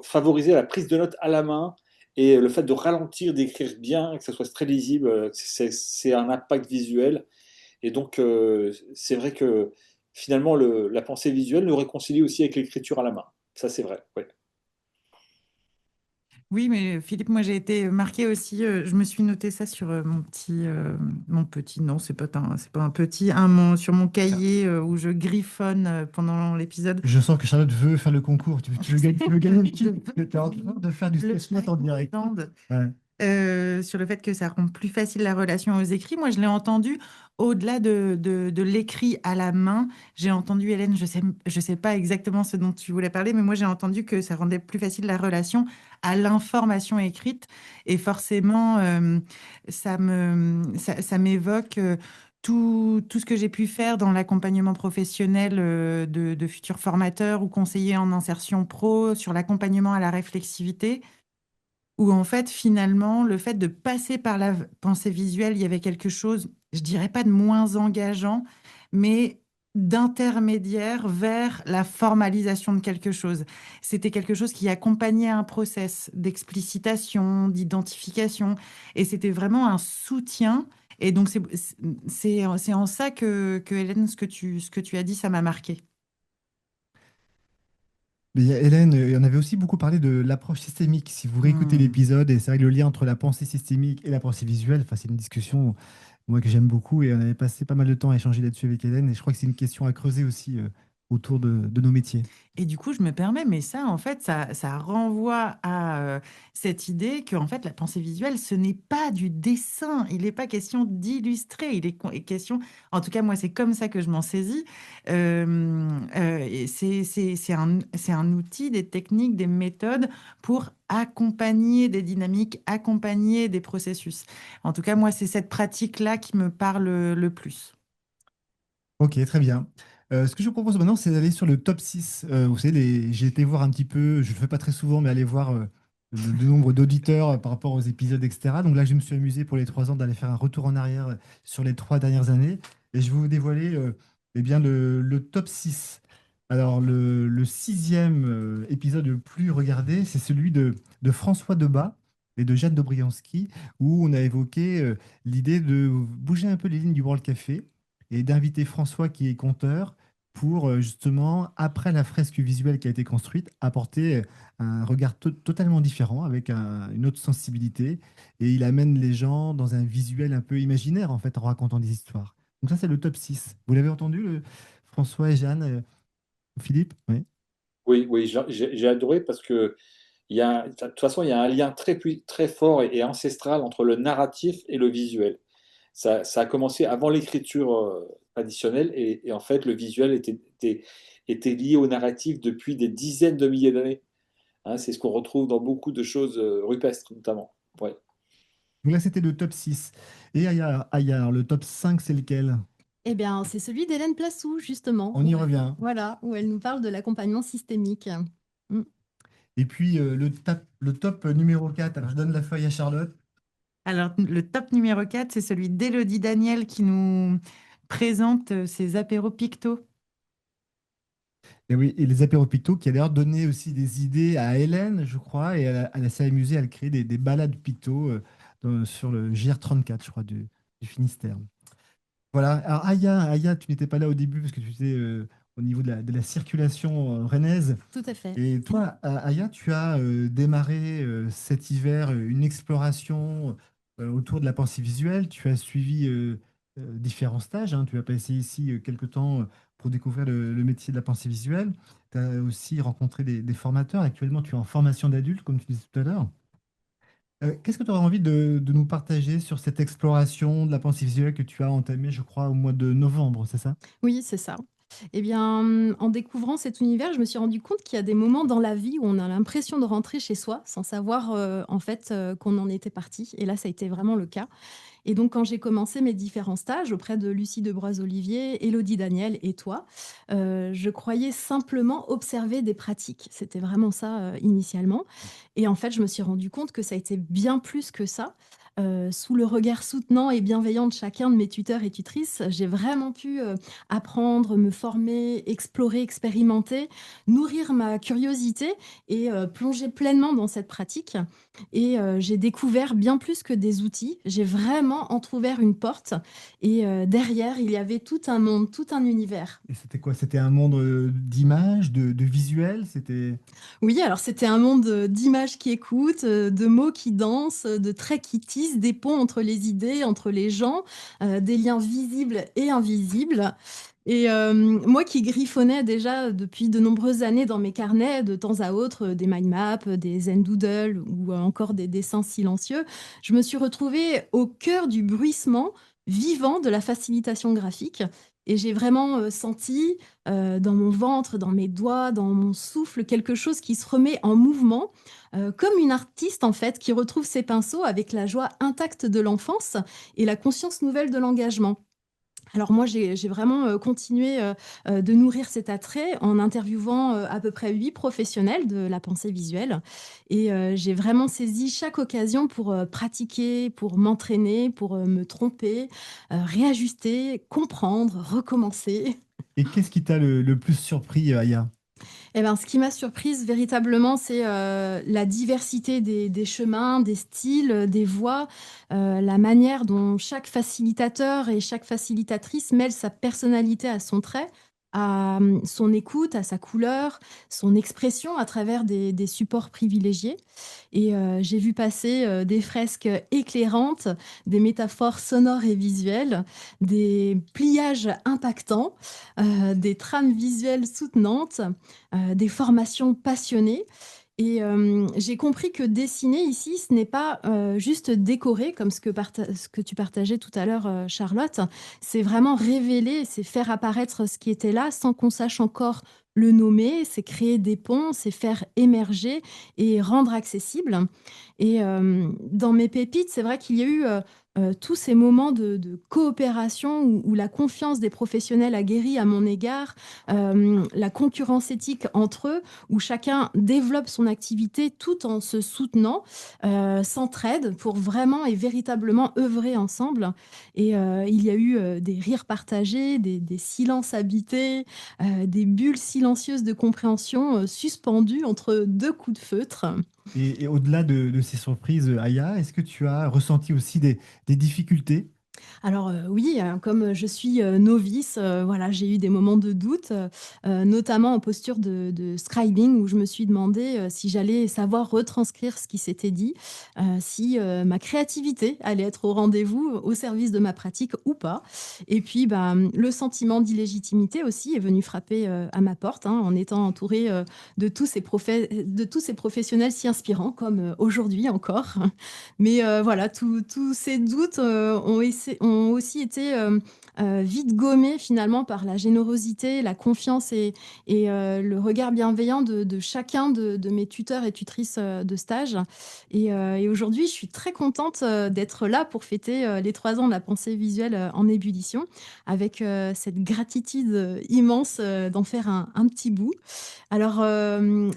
favoriser la prise de notes à la main et le fait de ralentir, d'écrire bien, que ça soit très lisible, c'est un impact visuel. Et donc, c'est vrai que finalement, la pensée visuelle nous réconcilie aussi avec l'écriture à la main. Ça, c'est vrai. Ouais. Oui, mais Philippe, moi j'ai été marquée aussi. Je me suis noté ça sur mon petit. Non, c'est pas un petit. Sur mon cahier où je griffonne pendant l'épisode. Je sens que Charlotte veut faire le concours. Tu veux gagner le kit. Tu es en train de faire du sketchnote en direct. Ouais. Sur le fait que ça rend plus facile la relation aux écrits. Moi, je l'ai entendu au-delà de l'écrit à la main. J'ai entendu, Hélène, je sais pas exactement ce dont tu voulais parler, mais moi, j'ai entendu que ça rendait plus facile la relation à l'information écrite. Et forcément, ça m'évoque tout ce que j'ai pu faire dans l'accompagnement professionnel de futurs formateurs ou conseillers en insertion pro sur l'accompagnement à la réflexivité où en fait, finalement, le fait de passer par la pensée visuelle, il y avait quelque chose, je dirais pas de moins engageant, mais d'intermédiaire vers la formalisation de quelque chose. C'était quelque chose qui accompagnait un process d'explicitation, d'identification, et c'était vraiment un soutien. Et donc, c'est en ça que Hélène, ce que tu as dit, ça m'a marqué. Mais il y a Hélène, on avait aussi beaucoup parlé de l'approche systémique. Si vous réécoutez l'épisode, et c'est vrai que le lien entre la pensée systémique et la pensée visuelle, enfin, c'est une discussion moi que j'aime beaucoup et on avait passé pas mal de temps à échanger là-dessus avec Hélène et je crois que c'est une question à creuser aussi autour de nos métiers. Et du coup, je me permets, mais ça, en fait, ça renvoie à cette idée que, en fait, la pensée visuelle, ce n'est pas du dessin. Il n'est pas question d'illustrer. Il est question, en tout cas, moi, c'est comme ça que je m'en saisis. Et c'est un outil, des techniques, des méthodes pour accompagner des dynamiques, accompagner des processus. En tout cas, moi, c'est cette pratique-là qui me parle le plus. Ok, très bien. Ce que je vous propose maintenant, c'est d'aller sur le top 6. Vous savez, j'ai été voir un petit peu, je ne le fais pas très souvent, mais aller voir le nombre d'auditeurs par rapport aux épisodes, etc. Donc là, je me suis amusé pour les 3 ans d'aller faire un retour en arrière sur les 3 dernières années. Et je vais vous dévoiler eh bien, le top 6. Alors, le sixième épisode le plus regardé, c'est celui de François Debat et de Jeanne Dobriansky, où on a évoqué l'idée de bouger un peu les lignes du World Café et d'inviter François, qui est conteur, pour justement, après la fresque visuelle qui a été construite, apporter un regard totalement différent, avec une autre sensibilité. Et il amène les gens dans un visuel un peu imaginaire, en fait, en racontant des histoires. Donc ça, c'est le top 6. Vous l'avez entendu, François et Jeanne, Philippe? Oui. Oui, oui, j'ai adoré parce que de toute façon, il y a un lien très fort et ancestral entre le narratif et le visuel. Ça a commencé avant l'écriture traditionnelle et en fait, le visuel était lié au narratif depuis des dizaines de milliers d'années. Hein, c'est ce qu'on retrouve dans beaucoup de choses rupestres, notamment. Ouais. Donc là, c'était le top 6. Et Aya, alors, le top 5, c'est lequel? Eh bien, c'est celui d'Hélène Plassou, justement. On y revient. Voilà, où elle nous parle de l'accompagnement systémique. Mm. Et puis, le top numéro 4. Alors, je donne la feuille à Charlotte. Alors, le top numéro 4, c'est celui d'Élodie Daniel qui nous présente ses apéros picto. Et oui, et les apéros picto qui a d'ailleurs donné aussi des idées à Hélène, je crois, et elle s'est amusée à créer des balades picto sur le JR34, je crois, du Finistère. Voilà. Alors, Aya, tu n'étais pas là au début parce que tu étais au niveau de la circulation rennaise. Tout à fait. Et toi, Aya, tu as démarré cet hiver une exploration autour de la pensée visuelle. Tu as suivi différents stages, hein. Tu as passé ici quelques temps pour découvrir le métier de la pensée visuelle. Tu as aussi rencontré des formateurs. Actuellement, tu es en formation d'adulte, comme tu disais tout à l'heure. Qu'est-ce que tu aurais envie de nous partager sur cette exploration de la pensée visuelle que tu as entamée, je crois, au mois de novembre, c'est ça? Oui, c'est ça. Eh bien, en découvrant cet univers, je me suis rendu compte qu'il y a des moments dans la vie où on a l'impression de rentrer chez soi sans savoir en fait qu'on en était parti. Et là, ça a été vraiment le cas. Et donc, quand j'ai commencé mes différents stages auprès de Lucie Debroise-Olivier, Élodie Daniel et toi, je croyais simplement observer des pratiques. C'était vraiment ça initialement. Et en fait, je me suis rendu compte que ça a été bien plus que ça. Sous le regard soutenant et bienveillant de chacun de mes tuteurs et tutrices, j'ai vraiment pu apprendre, me former, explorer, expérimenter, nourrir ma curiosité et plonger pleinement dans cette pratique. Et j'ai découvert bien plus que des outils. J'ai vraiment entrouvert une porte et derrière, il y avait tout un monde, tout un univers. Et c'était quoi? C'était un monde d'images, de visuels? C'était... Oui, alors c'était un monde d'images qui écoutent, de mots qui dansent, de traits qui tissent, des ponts entre les idées, entre les gens, des liens visibles et invisibles. Et moi qui griffonnais déjà depuis de nombreuses années dans mes carnets, de temps à autre, des mind maps, des zen doodles ou encore des dessins silencieux, je me suis retrouvée au cœur du bruissement vivant de la facilitation graphique. Et j'ai vraiment senti dans mon ventre, dans mes doigts, dans mon souffle, quelque chose qui se remet en mouvement, comme une artiste en fait qui retrouve ses pinceaux avec la joie intacte de l'enfance et la conscience nouvelle de l'engagement. Alors moi, j'ai vraiment continué de nourrir cet attrait en interviewant à peu près 8 professionnels de la pensée visuelle. Et j'ai vraiment saisi chaque occasion pour pratiquer, pour m'entraîner, pour me tromper, réajuster, comprendre, recommencer. Et qu'est-ce qui t'a le plus surpris, Aya? Eh ben, ce qui m'a surprise véritablement, c'est la diversité des chemins, des styles, des voix, la manière dont chaque facilitateur et chaque facilitatrice mêle sa personnalité à son trait à son écoute, à sa couleur, son expression à travers des supports privilégiés. Et j'ai vu passer des fresques éclairantes, des métaphores sonores et visuelles, des pliages impactants, des trames visuelles soutenantes, des formations passionnées. Et j'ai compris que dessiner ici, ce n'est pas juste décorer, comme ce que tu partageais tout à l'heure, Charlotte. C'est vraiment révéler, c'est faire apparaître ce qui était là sans qu'on sache encore le nommer. C'est créer des ponts, c'est faire émerger et rendre accessible. Et dans mes pépites, c'est vrai qu'il y a eu tous ces moments de coopération où la confiance des professionnels a guéri à mon égard, la concurrence éthique entre eux, où chacun développe son activité tout en se soutenant, s'entraide pour vraiment et véritablement œuvrer ensemble. Et il y a eu des rires partagés, des silences habités, des bulles silencieuses de compréhension suspendues entre deux coups de feutre. Et au-delà de ces surprises, Aya, est-ce que tu as ressenti aussi des difficultés? Alors oui, comme je suis novice, voilà, j'ai eu des moments de doute, notamment en posture de scribing où je me suis demandé si j'allais savoir retranscrire ce qui s'était dit, si ma créativité allait être au rendez-vous, au service de ma pratique ou pas. Et puis, bah, le sentiment d'illégitimité aussi est venu frapper à ma porte, hein, en étant entourée de tous ces professionnels si inspirants, comme aujourd'hui encore. Mais voilà, tous ces doutes ont aussi été vite gommés finalement par la générosité, la confiance et le regard bienveillant de chacun de mes tuteurs et tutrices de stage. Et aujourd'hui, je suis très contente d'être là pour fêter les 3 ans de la pensée visuelle en ébullition, avec cette gratitude immense d'en faire un petit bout. Alors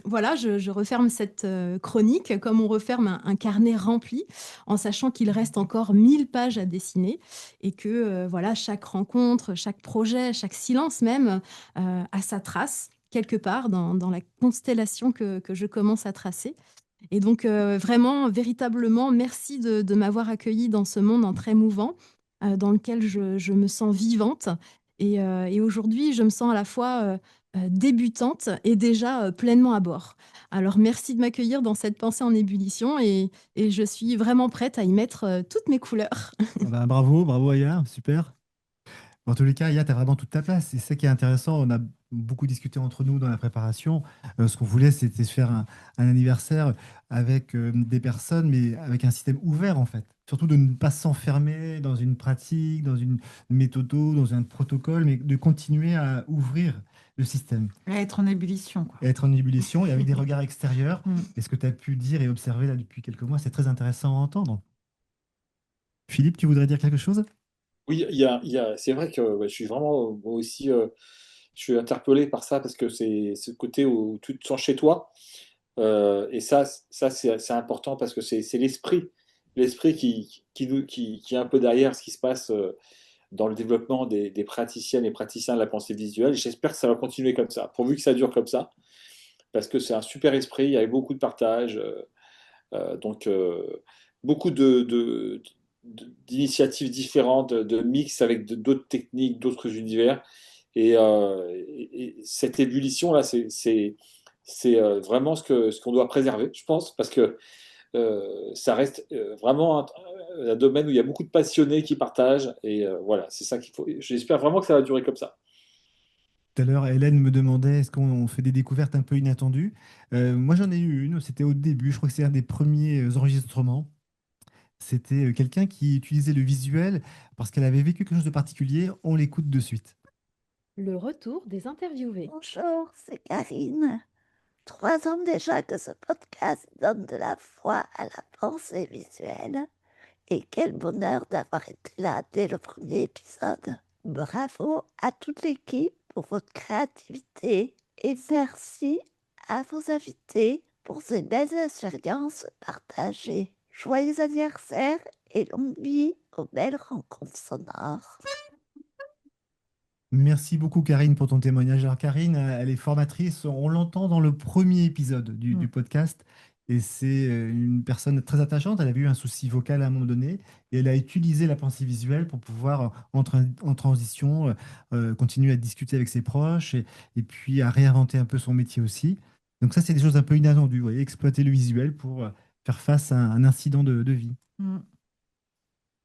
voilà, je referme cette chronique comme on referme un carnet rempli, en sachant qu'il reste encore 1000 pages à dessiner et que voilà, chaque rencontre, chaque projet, chaque silence même a sa trace quelque part dans la constellation que je commence à tracer. Et donc vraiment, véritablement, merci de m'avoir accueillie dans ce monde en très mouvant, dans lequel je me sens vivante. Et aujourd'hui, je me sens à la fois débutante et déjà pleinement à bord. Alors merci de m'accueillir dans cette pensée en ébullition et je suis vraiment prête à y mettre toutes mes couleurs. Ah bah, bravo, bravo Aya, super. En tous les cas, Aya, tu as vraiment toute ta place. C'est ça qui est intéressant. On a beaucoup discuté entre nous dans la préparation. Ce qu'on voulait, c'était se faire un anniversaire avec des personnes, mais avec un système ouvert, en fait. Surtout de ne pas s'enfermer dans une pratique, dans une méthode, dans un protocole, mais de continuer à ouvrir le système. À être en ébullition, quoi. Et être en ébullition et avec des regards extérieurs. Mm. Et ce que tu as pu dire et observer là depuis quelques mois, c'est très intéressant à entendre. Philippe, tu voudrais dire quelque chose? Oui, c'est vrai que ouais, je suis vraiment moi aussi, je suis interpellé par ça parce que c'est ce côté où tu te sens chez toi. Et ça c'est important parce que c'est l'esprit qui est un peu derrière ce qui se passe dans le développement des praticiennes et praticiens de la pensée visuelle. J'espère que ça va continuer comme ça, pourvu que ça dure comme ça, parce que c'est un super esprit, il y avait beaucoup de partage. Donc, beaucoup d'initiatives différentes, de mix avec d'autres techniques, d'autres univers. Et cette ébullition-là, c'est vraiment ce qu'on doit préserver, je pense, parce que ça reste vraiment un domaine où il y a beaucoup de passionnés qui partagent. Et voilà, c'est ça qu'il faut. J'espère vraiment que ça va durer comme ça. Tout à l'heure, Hélène me demandait est-ce qu'on fait des découvertes un peu inattendues. Moi, j'en ai eu une, c'était au début, je crois que c'est un des premiers enregistrements. C'était quelqu'un qui utilisait le visuel parce qu'elle avait vécu quelque chose de particulier. On l'écoute de suite. Le retour des interviewés. Bonjour, c'est Karine. 3 ans déjà que ce podcast donne de la foi à la pensée visuelle. Et quel bonheur d'avoir été là dès le premier épisode. Bravo à toute l'équipe pour votre créativité et merci à vos invités pour ces belles expériences partagées. Joyeux anniversaire et longue vie aux belles rencontres sonores. Merci beaucoup, Karine, pour ton témoignage. Alors, Karine, elle est formatrice. On l'entend dans le premier épisode du podcast. Et c'est une personne très attachante. Elle avait eu un souci vocal à un moment donné et elle a utilisé la pensée visuelle pour pouvoir, en transition, continuer à discuter avec ses proches et puis à réinventer un peu son métier aussi. Donc ça, c'est des choses un peu inattendues, vous voyez, exploiter le visuel pour faire face à un incident de vie. Mm.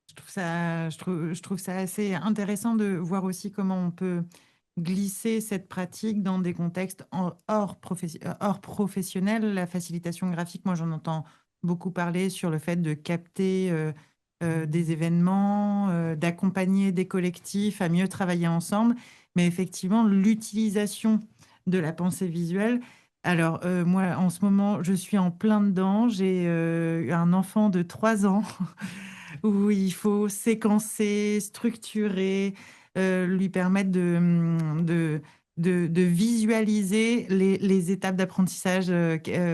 Je trouve ça assez intéressant de voir aussi comment on peut glisser cette pratique dans des contextes hors professionnel. La facilitation graphique, moi j'en entends beaucoup parler sur le fait de capter des événements, d'accompagner des collectifs à mieux travailler ensemble. Mais effectivement, l'utilisation de la pensée visuelle. Alors, moi, en ce moment, je suis en plein dedans. J'ai un enfant de 3 ans où il faut séquencer, structurer, lui permettre de visualiser les étapes d'apprentissage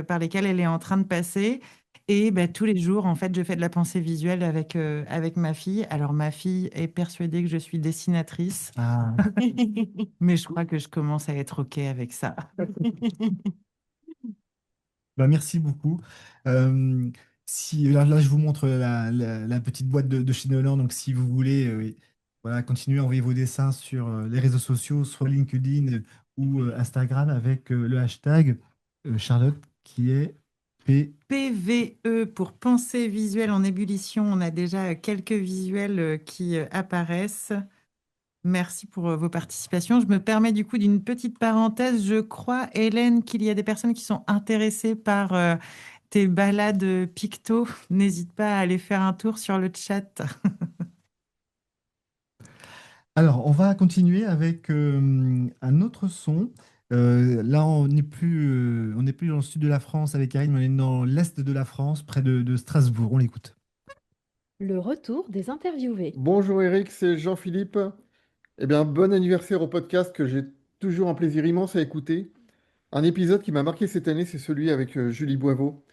par lesquelles elle est en train de passer. Et ben, tous les jours, en fait, je fais de la pensée visuelle avec ma fille. Alors, ma fille est persuadée que je suis dessinatrice, Ah. mais je crois que je commence à être OK avec ça. Bah, merci beaucoup. Euh, là, je vous montre la petite boîte de chez Nolan. Donc, si vous voulez voilà, continuer à envoyer vos dessins sur les réseaux sociaux, soit LinkedIn ou Instagram avec le hashtag Charlotte qui est P. PVE pour pensée visuelle en ébullition. On a déjà quelques visuels qui apparaissent. Merci pour vos participations. Je me permets du coup d'une petite parenthèse. Je crois, Hélène, qu'il y a des personnes qui sont intéressées par tes balades picto. N'hésite pas à aller faire un tour sur le chat. Alors, on va continuer avec un autre son. Là, on n'est plus dans le sud de la France avec Karine, mais on est dans l'est de la France, près de Strasbourg. On l'écoute. Le retour des interviewés. Bonjour Eric, c'est Jean-Philippe. Eh bien, bon anniversaire au podcast que j'ai toujours un plaisir immense à écouter. Un épisode qui m'a marqué cette année, c'est celui avec Julie Boiveau,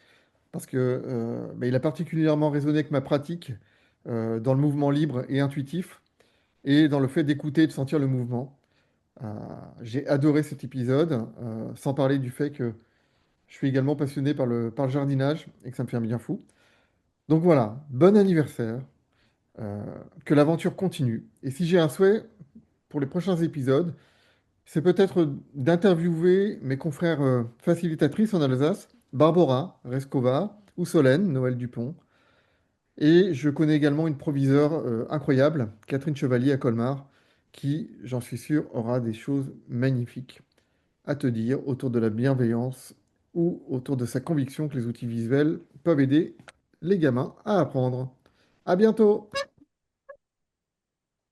parce que il a particulièrement résonné avec ma pratique dans le mouvement libre et intuitif, et dans le fait d'écouter et de sentir le mouvement. Euh, j'ai adoré cet épisode, sans parler du fait que je suis également passionné par le jardinage et que ça me fait un bien fou. Donc voilà, bon anniversaire, euh, que l'aventure continue. Et si j'ai un souhait pour les prochains épisodes, c'est peut-être d'interviewer mes confrères facilitatrices en Alsace, Barbara Rescova ou Solène Noël Dupont. Et je connais également une proviseure incroyable, Catherine Chevalier à Colmar, qui, j'en suis sûr, aura des choses magnifiques à te dire autour de la bienveillance ou autour de sa conviction que les outils visuels peuvent aider les gamins à apprendre. À bientôt!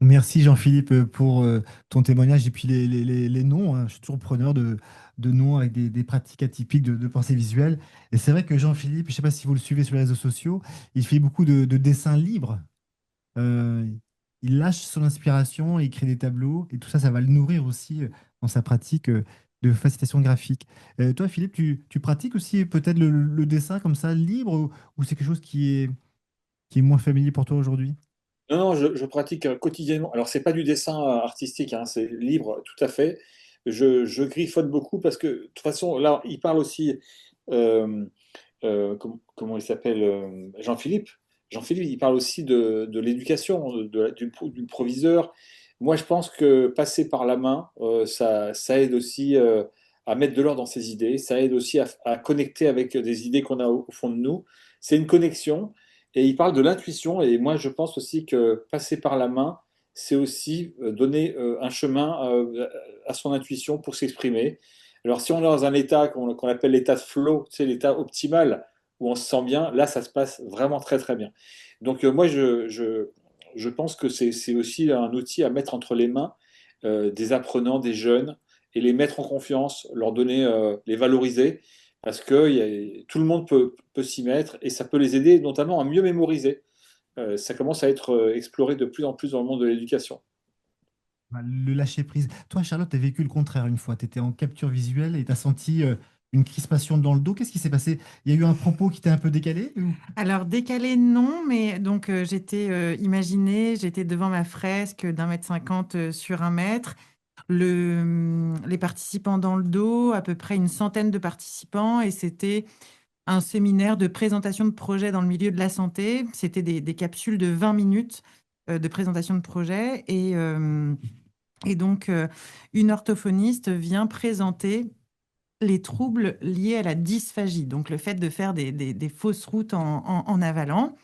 Merci Jean-Philippe pour ton témoignage et puis les noms, hein. Je suis toujours preneur de noms avec des pratiques atypiques de pensée visuelle. Et c'est vrai que Jean-Philippe, je ne sais pas si vous le suivez sur les réseaux sociaux, il fait beaucoup de dessins libres. Euh, il lâche son inspiration, il crée des tableaux et tout ça, ça va le nourrir aussi dans sa pratique de facilitation graphique. Toi, Philippe, tu pratiques aussi peut-être le dessin comme ça, libre, ou c'est quelque chose qui est moins familier pour toi aujourd'hui? Non, non, je pratique quotidiennement. Alors, c'est pas du dessin artistique, hein, c'est libre, tout à fait. Je griffonne beaucoup parce que, de toute façon, là, il parle aussi, euh, comment il s'appelle, Jean-Philippe. Jean-Philippe, il parle aussi de l'éducation, du proviseur. Moi, je pense que passer par la main, ça aide aussi à mettre de l'ordre dans ses idées. Ça aide aussi à connecter avec des idées qu'on a au fond de nous. C'est une connexion. Et il parle de l'intuition. Et moi, je pense aussi que passer par la main, c'est aussi donner un chemin à son intuition pour s'exprimer. Alors, si on est dans un état qu'on appelle l'état de flow, c'est l'état optimal, où on se sent bien, là, ça se passe vraiment très, très bien. Donc, moi, je pense que c'est aussi un outil à mettre entre les mains des apprenants, des jeunes, et les mettre en confiance, leur donner, les valoriser, parce que tout le monde peut s'y mettre, et ça peut les aider notamment à mieux mémoriser. Ça commence à être exploré de plus en plus dans le monde de l'éducation. Bah, le lâcher prise. Toi, Charlotte, tu as vécu le contraire une fois. Tu étais en capture visuelle et tu as senti une crispation dans le dos. Qu'est-ce qui s'est passé? Il y a eu un propos qui t'a un peu décalé Alors, décalé, non, mais donc j'étais imaginée, j'étais devant ma fresque d'1,50 m sur 1 mètre. Les participants dans le dos, à peu près une centaine de participants, et c'était un séminaire de présentation de projet dans le milieu de la santé. C'était des capsules de 20 minutes de présentation de projet. Et donc, une orthophoniste vient présenter les troubles liés à la dysphagie, donc le fait de faire des fausses routes en avalant.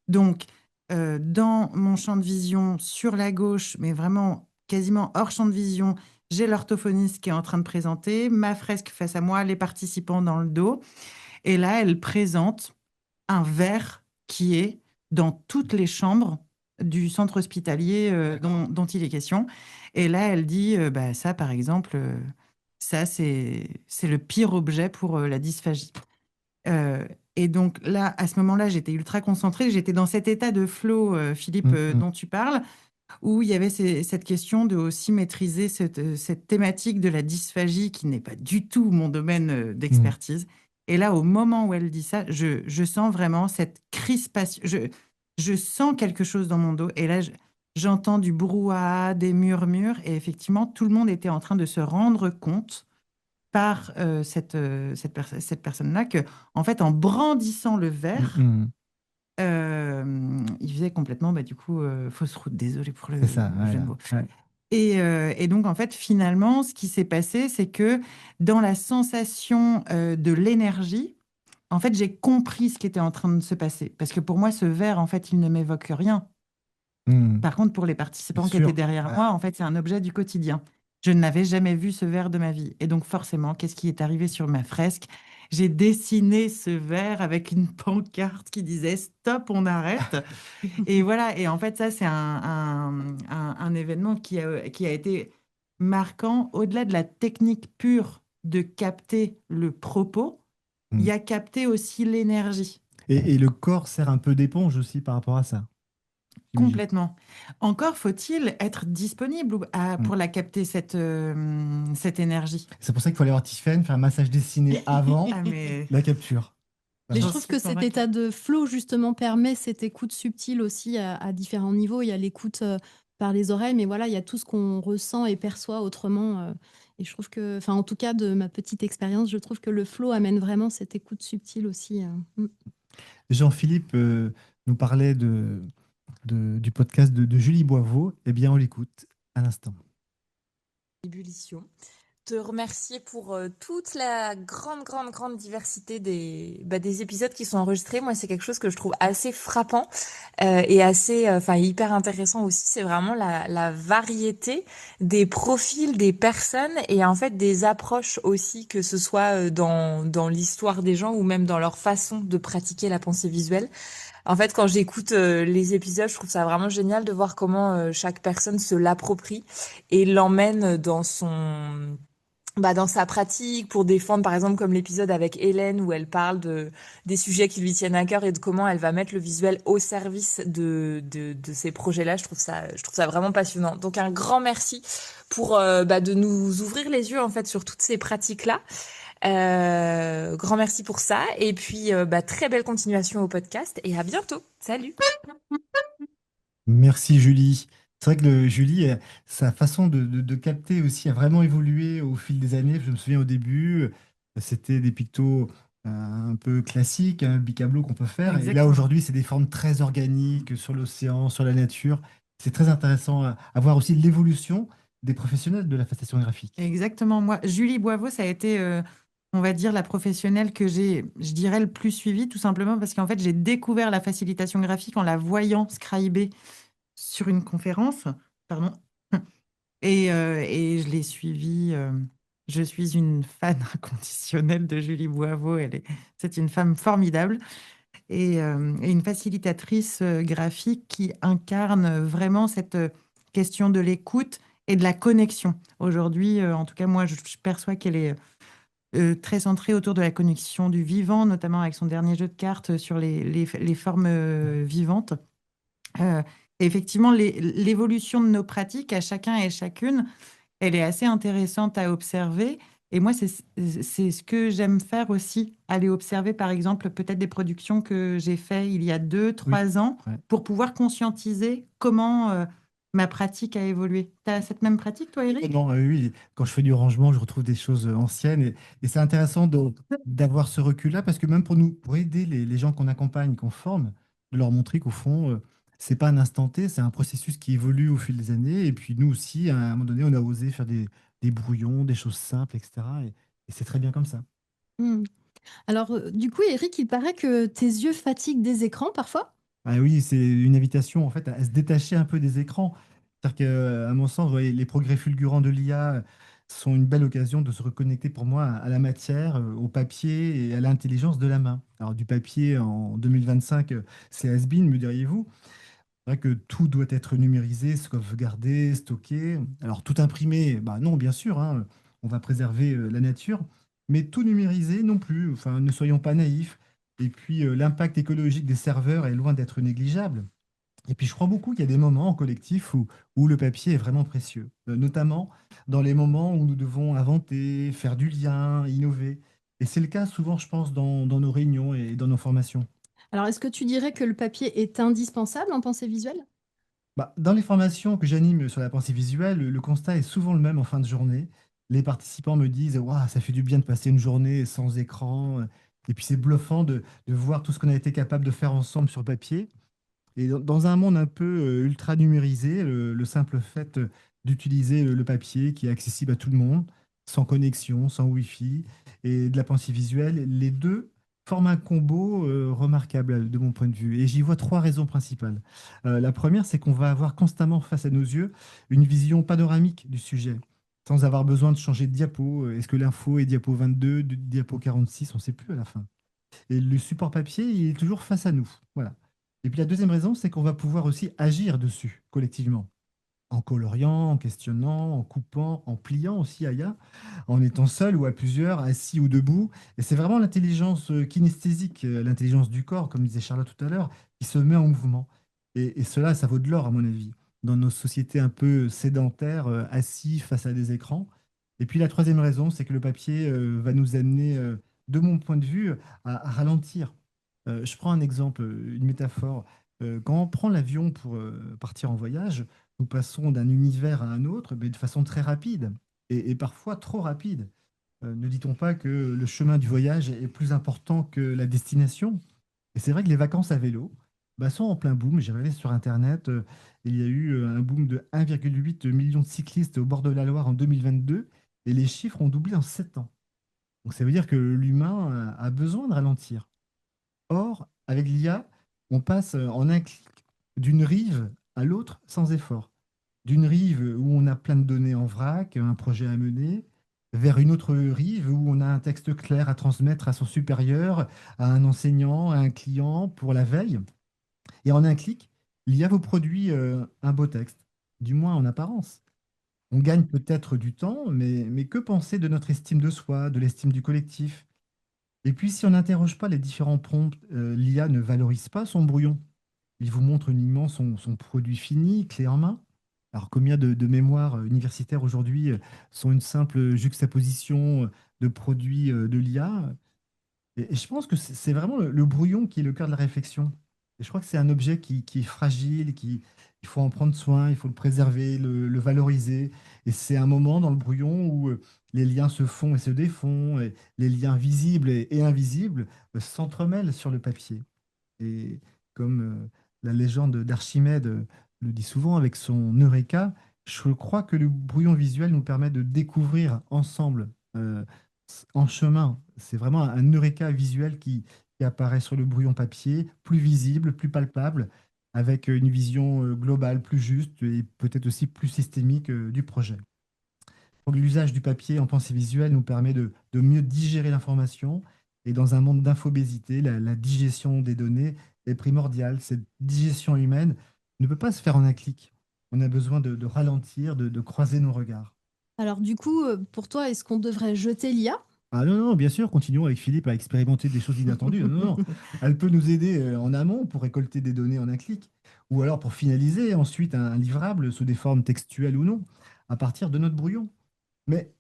Donc, dans mon champ de vision, sur la gauche, mais vraiment quasiment hors champ de vision, j'ai l'orthophoniste qui est en train de présenter, ma fresque face à moi, les participants dans le dos. Et là, elle présente un verre qui est dans toutes les chambres du centre hospitalier dont il est question. Et là, elle dit, bah, ça, par exemple, ça, c'est le pire objet pour la dysphagie. Et donc là, à ce moment-là, j'étais ultra concentrée. J'étais dans cet état de flow, Philippe, dont tu parles, où il y avait cette question de aussi maîtriser cette thématique de la dysphagie qui n'est pas du tout mon domaine d'expertise. Et là, au moment où elle dit ça, je sens vraiment cette crispation. Je sens quelque chose dans mon dos. Et là, j'entends du brouhaha, des murmures. Et effectivement, tout le monde était en train de se rendre compte par cette personne-là que, en fait, en brandissant le verre, il faisait complètement, du coup, fausse route. Désolé pour le C'est ça, jeu de voilà. mots. Ouais. Et donc, en fait, finalement, ce qui s'est passé, c'est que dans la sensation de l'énergie, en fait, j'ai compris ce qui était en train de se passer. Parce que pour moi, ce verre, en fait, il ne m'évoque rien. Par contre, pour les participants Bien qui étaient sûr. derrière moi, en fait, c'est un objet du quotidien. Je n'avais jamais vu ce verre de ma vie. Et donc, forcément, qu'est-ce qui est arrivé sur ma fresque? J'ai dessiné ce verre avec une pancarte qui disait Stop, on arrête. Et voilà. Et en fait, ça, c'est un événement qui a été marquant au-delà de la technique pure de capter le propos. Il y a capté aussi l'énergie. Et le corps sert un peu d'éponge aussi par rapport à ça. J'imagine. Complètement. Encore faut-il être disponible pour la capter, cette énergie. C'est pour ça qu'il faut aller voir Tiffen, faire un massage dessiné avant Ah, mais la capture. Mais je Voilà. trouve que cet état de flow, justement, permet cette écoute subtile aussi à différents niveaux. Il y a l'écoute par les oreilles, mais voilà, il y a tout ce qu'on ressent et perçoit autrement. Et je trouve que, enfin, en tout cas, de ma petite expérience, je trouve que le flow amène vraiment cette écoute subtile aussi. Jean-Philippe nous parlait du podcast de Julie Boivot. Eh bien, on l'écoute à l'instant. Ébullition. Te remercier pour toute la grande diversité des épisodes qui sont enregistrés. Moi, c'est quelque chose que je trouve assez frappant et assez, hyper intéressant aussi. C'est vraiment la variété des profils des personnes et en fait des approches aussi, que ce soit dans l'histoire des gens ou même dans leur façon de pratiquer la pensée visuelle. En fait, quand j'écoute les épisodes, je trouve ça vraiment génial de voir comment chaque personne se l'approprie et l'emmène dans dans sa pratique pour défendre, par exemple, comme l'épisode avec Hélène où elle parle des sujets qui lui tiennent à cœur et de comment elle va mettre le visuel au service de ces projets-là. Je trouve ça vraiment passionnant. Donc, un grand merci pour de nous ouvrir les yeux, en fait, sur toutes ces pratiques-là. Grand merci pour ça. Et puis, très belle continuation au podcast et à bientôt. Salut! Merci Julie. C'est vrai que Julie, sa façon de capter aussi a vraiment évolué au fil des années. Je me souviens au début, c'était des pictos un peu classiques, un bicablo qu'on peut faire. Et là Exactement. aujourd'hui, c'est des formes très organiques sur l'océan, sur la nature. C'est très intéressant à voir aussi l'évolution des professionnels de la facilitation graphique. Exactement. Moi, Julie Boivot, ça a été, on va dire, la professionnelle que j'ai, je dirais, le plus suivie, tout simplement parce qu'en fait, j'ai découvert la facilitation graphique en la voyant scriber sur une conférence. Pardon. Et je l'ai suivie. Je suis une fan inconditionnelle de Julie Boivot. C'est une femme formidable et une facilitatrice graphique qui incarne vraiment cette question de l'écoute et de la connexion. Aujourd'hui, en tout cas, moi, je perçois qu'elle est très centrée autour de la connexion du vivant, notamment avec son dernier jeu de cartes sur les formes vivantes. Et effectivement, l'évolution de nos pratiques à chacun et chacune, elle est assez intéressante à observer. Et moi, c'est ce que j'aime faire aussi, aller observer, par exemple, peut-être des productions que j'ai faites il y a 2, 3 ans, ouais. pour pouvoir conscientiser comment ma pratique a évolué. Tu as cette même pratique, toi, Eric? Non, oui, quand je fais du rangement, je retrouve des choses anciennes et c'est intéressant d'avoir ce recul-là parce que même pour nous, pour aider les gens qu'on accompagne, qu'on forme, de leur montrer qu'au fond, c'est pas un instant T, c'est un processus qui évolue au fil des années. Et puis nous aussi, à un moment donné, on a osé faire des brouillons, des choses simples, etc. Et c'est très bien comme ça. Hmm. Alors, du coup, Eric, il paraît que tes yeux fatiguent des écrans parfois? Ah oui, c'est une invitation en fait à se détacher un peu des écrans. C'est-à-dire qu'à mon sens, ouais, les progrès fulgurants de l'IA sont une belle occasion de se reconnecter pour moi à la matière, au papier et à l'intelligence de la main. Alors du papier en 2025, c'est has-been, me diriez-vous. C'est vrai que tout doit être numérisé, sauvegardé, stocké. Alors tout imprimé, bah non, bien sûr, hein, on va préserver la nature, mais tout numérisé non plus. Enfin, ne soyons pas naïfs. Et puis l'impact écologique des serveurs est loin d'être négligeable. Et puis je crois beaucoup qu'il y a des moments en collectif où le papier est vraiment précieux, notamment dans les moments où nous devons inventer, faire du lien, innover. Et c'est le cas souvent, je pense, dans nos réunions et dans nos formations. Alors, est-ce que tu dirais que le papier est indispensable en pensée visuelle? Bah, dans les formations que j'anime sur la pensée visuelle, le constat est souvent le même en fin de journée. Les participants me disent, Waouh, ça fait du bien de passer une journée sans écran. Et puis c'est bluffant de voir tout ce qu'on a été capable de faire ensemble sur papier. Et dans un monde un peu ultra numérisé, le simple fait d'utiliser le papier qui est accessible à tout le monde, sans connexion, sans Wi-Fi, et de la pensée visuelle, les deux forment un combo remarquable de mon point de vue. Et j'y vois trois raisons principales. La première, c'est qu'on va avoir constamment face à nos yeux une vision panoramique du sujet, sans avoir besoin de changer de diapo. Est-ce que l'info est diapo 22, diapo 46? On ne sait plus à la fin. Et le support papier, il est toujours face à nous. Voilà. Et puis la deuxième raison, c'est qu'on va pouvoir aussi agir dessus collectivement, en coloriant, en questionnant, en coupant, en pliant aussi, Aya, en étant seul ou à plusieurs, assis ou debout. Et c'est vraiment l'intelligence kinesthésique, l'intelligence du corps, comme disait Charlotte tout à l'heure, qui se met en mouvement. Et cela, ça vaut de l'or, à mon avis, dans nos sociétés un peu sédentaires, assis face à des écrans. Et puis la troisième raison, c'est que le papier va nous amener, de mon point de vue, à ralentir. Je prends un exemple, une métaphore. Quand on prend l'avion pour partir en voyage, nous passons d'un univers à un autre, mais de façon très rapide, et parfois trop rapide. Ne dit-on pas que le chemin du voyage est plus important que la destination? Et c'est vrai que les vacances à vélo bah, sont en plein boom. J'ai regardé sur Internet, il y a eu un boom de 1,8 million de cyclistes au bord de la Loire en 2022, et les chiffres ont doublé en 7 ans. Donc ça veut dire que l'humain a besoin de ralentir. Or, avec l'IA, on passe en un clic d'une rive à l'autre sans effort. D'une rive où on a plein de données en vrac, un projet à mener, vers une autre rive où on a un texte clair à transmettre à son supérieur, à un enseignant, à un client pour la veille. Et en un clic, l'IA vous produit un beau texte, du moins en apparence. On gagne peut-être du temps, mais que penser de notre estime de soi, de l'estime du collectif? Et puis, si on n'interroge pas les différents prompts, l'IA ne valorise pas son brouillon. Il vous montre uniquement son produit fini, clé en main. Alors, combien de mémoires universitaires aujourd'hui sont une simple juxtaposition de produits de l'IA? Et je pense que c'est vraiment le brouillon qui est le cœur de la réflexion. Et je crois que c'est un objet qui est fragile, il faut en prendre soin, il faut le préserver, le valoriser. Et c'est un moment dans le brouillon où les liens se font et se défont, et les liens visibles et invisibles s'entremêlent sur le papier. Et comme la légende d'Archimède le dit souvent avec son Eureka, je crois que le brouillon visuel nous permet de découvrir ensemble, en chemin. C'est vraiment un Eureka visuel qui apparaît sur le brouillon papier, plus visible, plus palpable, avec une vision globale plus juste et peut-être aussi plus systémique du projet. Donc, l'usage du papier en pensée visuelle nous permet de mieux digérer l'information. Et dans un monde d'infobésité, la digestion des données est primordiale. Cette digestion humaine ne peut pas se faire en un clic. On a besoin de ralentir, de croiser nos regards. Alors, du coup, pour toi, est-ce qu'on devrait jeter l'IA? Ah non, non, bien sûr, continuons avec Philippe à expérimenter des choses inattendues. Non, non, non. Elle peut nous aider en amont pour récolter des données en un clic, ou alors pour finaliser ensuite un livrable sous des formes textuelles ou non, à partir de notre brouillon. Mais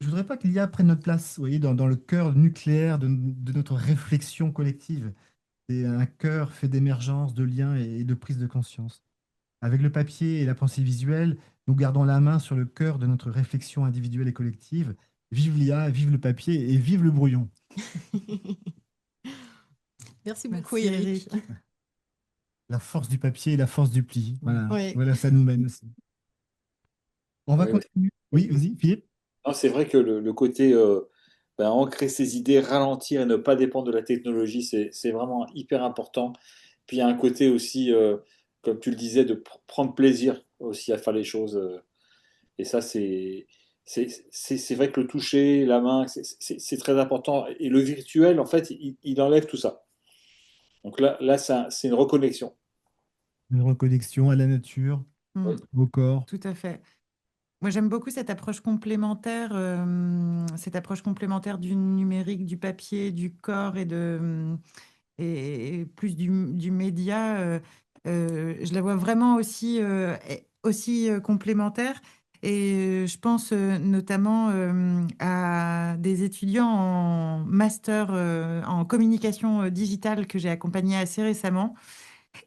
je voudrais pas que l'IA prenne notre place, vous voyez, dans le cœur nucléaire de notre réflexion collective. C'est un cœur fait d'émergence, de liens et de prise de conscience. Avec le papier et la pensée visuelle, nous gardons la main sur le cœur de notre réflexion individuelle et collective. Vive l'IA, vive le papier et vive le brouillon. Merci beaucoup, Merci, Eric. Eric. La force du papier et la force du pli. Voilà, Oui. voilà, ça nous mène aussi. On va Oui, oui. continuer. Oui, vas-y, Philippe. Non, c'est vrai que le côté ancrer ses idées, ralentir et ne pas dépendre de la technologie, c'est vraiment hyper important. Puis il y a un côté aussi, comme tu le disais, de prendre plaisir aussi à faire les choses. Et ça, c'est vrai que le toucher, la main, c'est très important. Et le virtuel, en fait, il enlève tout ça. Donc là c'est une reconnexion. Une reconnexion à la nature, Mm, au corps. tout à fait. Moi, j'aime beaucoup cette approche complémentaire du numérique, du papier, du corps et plus du média. Je la vois vraiment aussi complémentaire. Et je pense notamment à des étudiants en master en communication digitale que j'ai accompagnés assez récemment.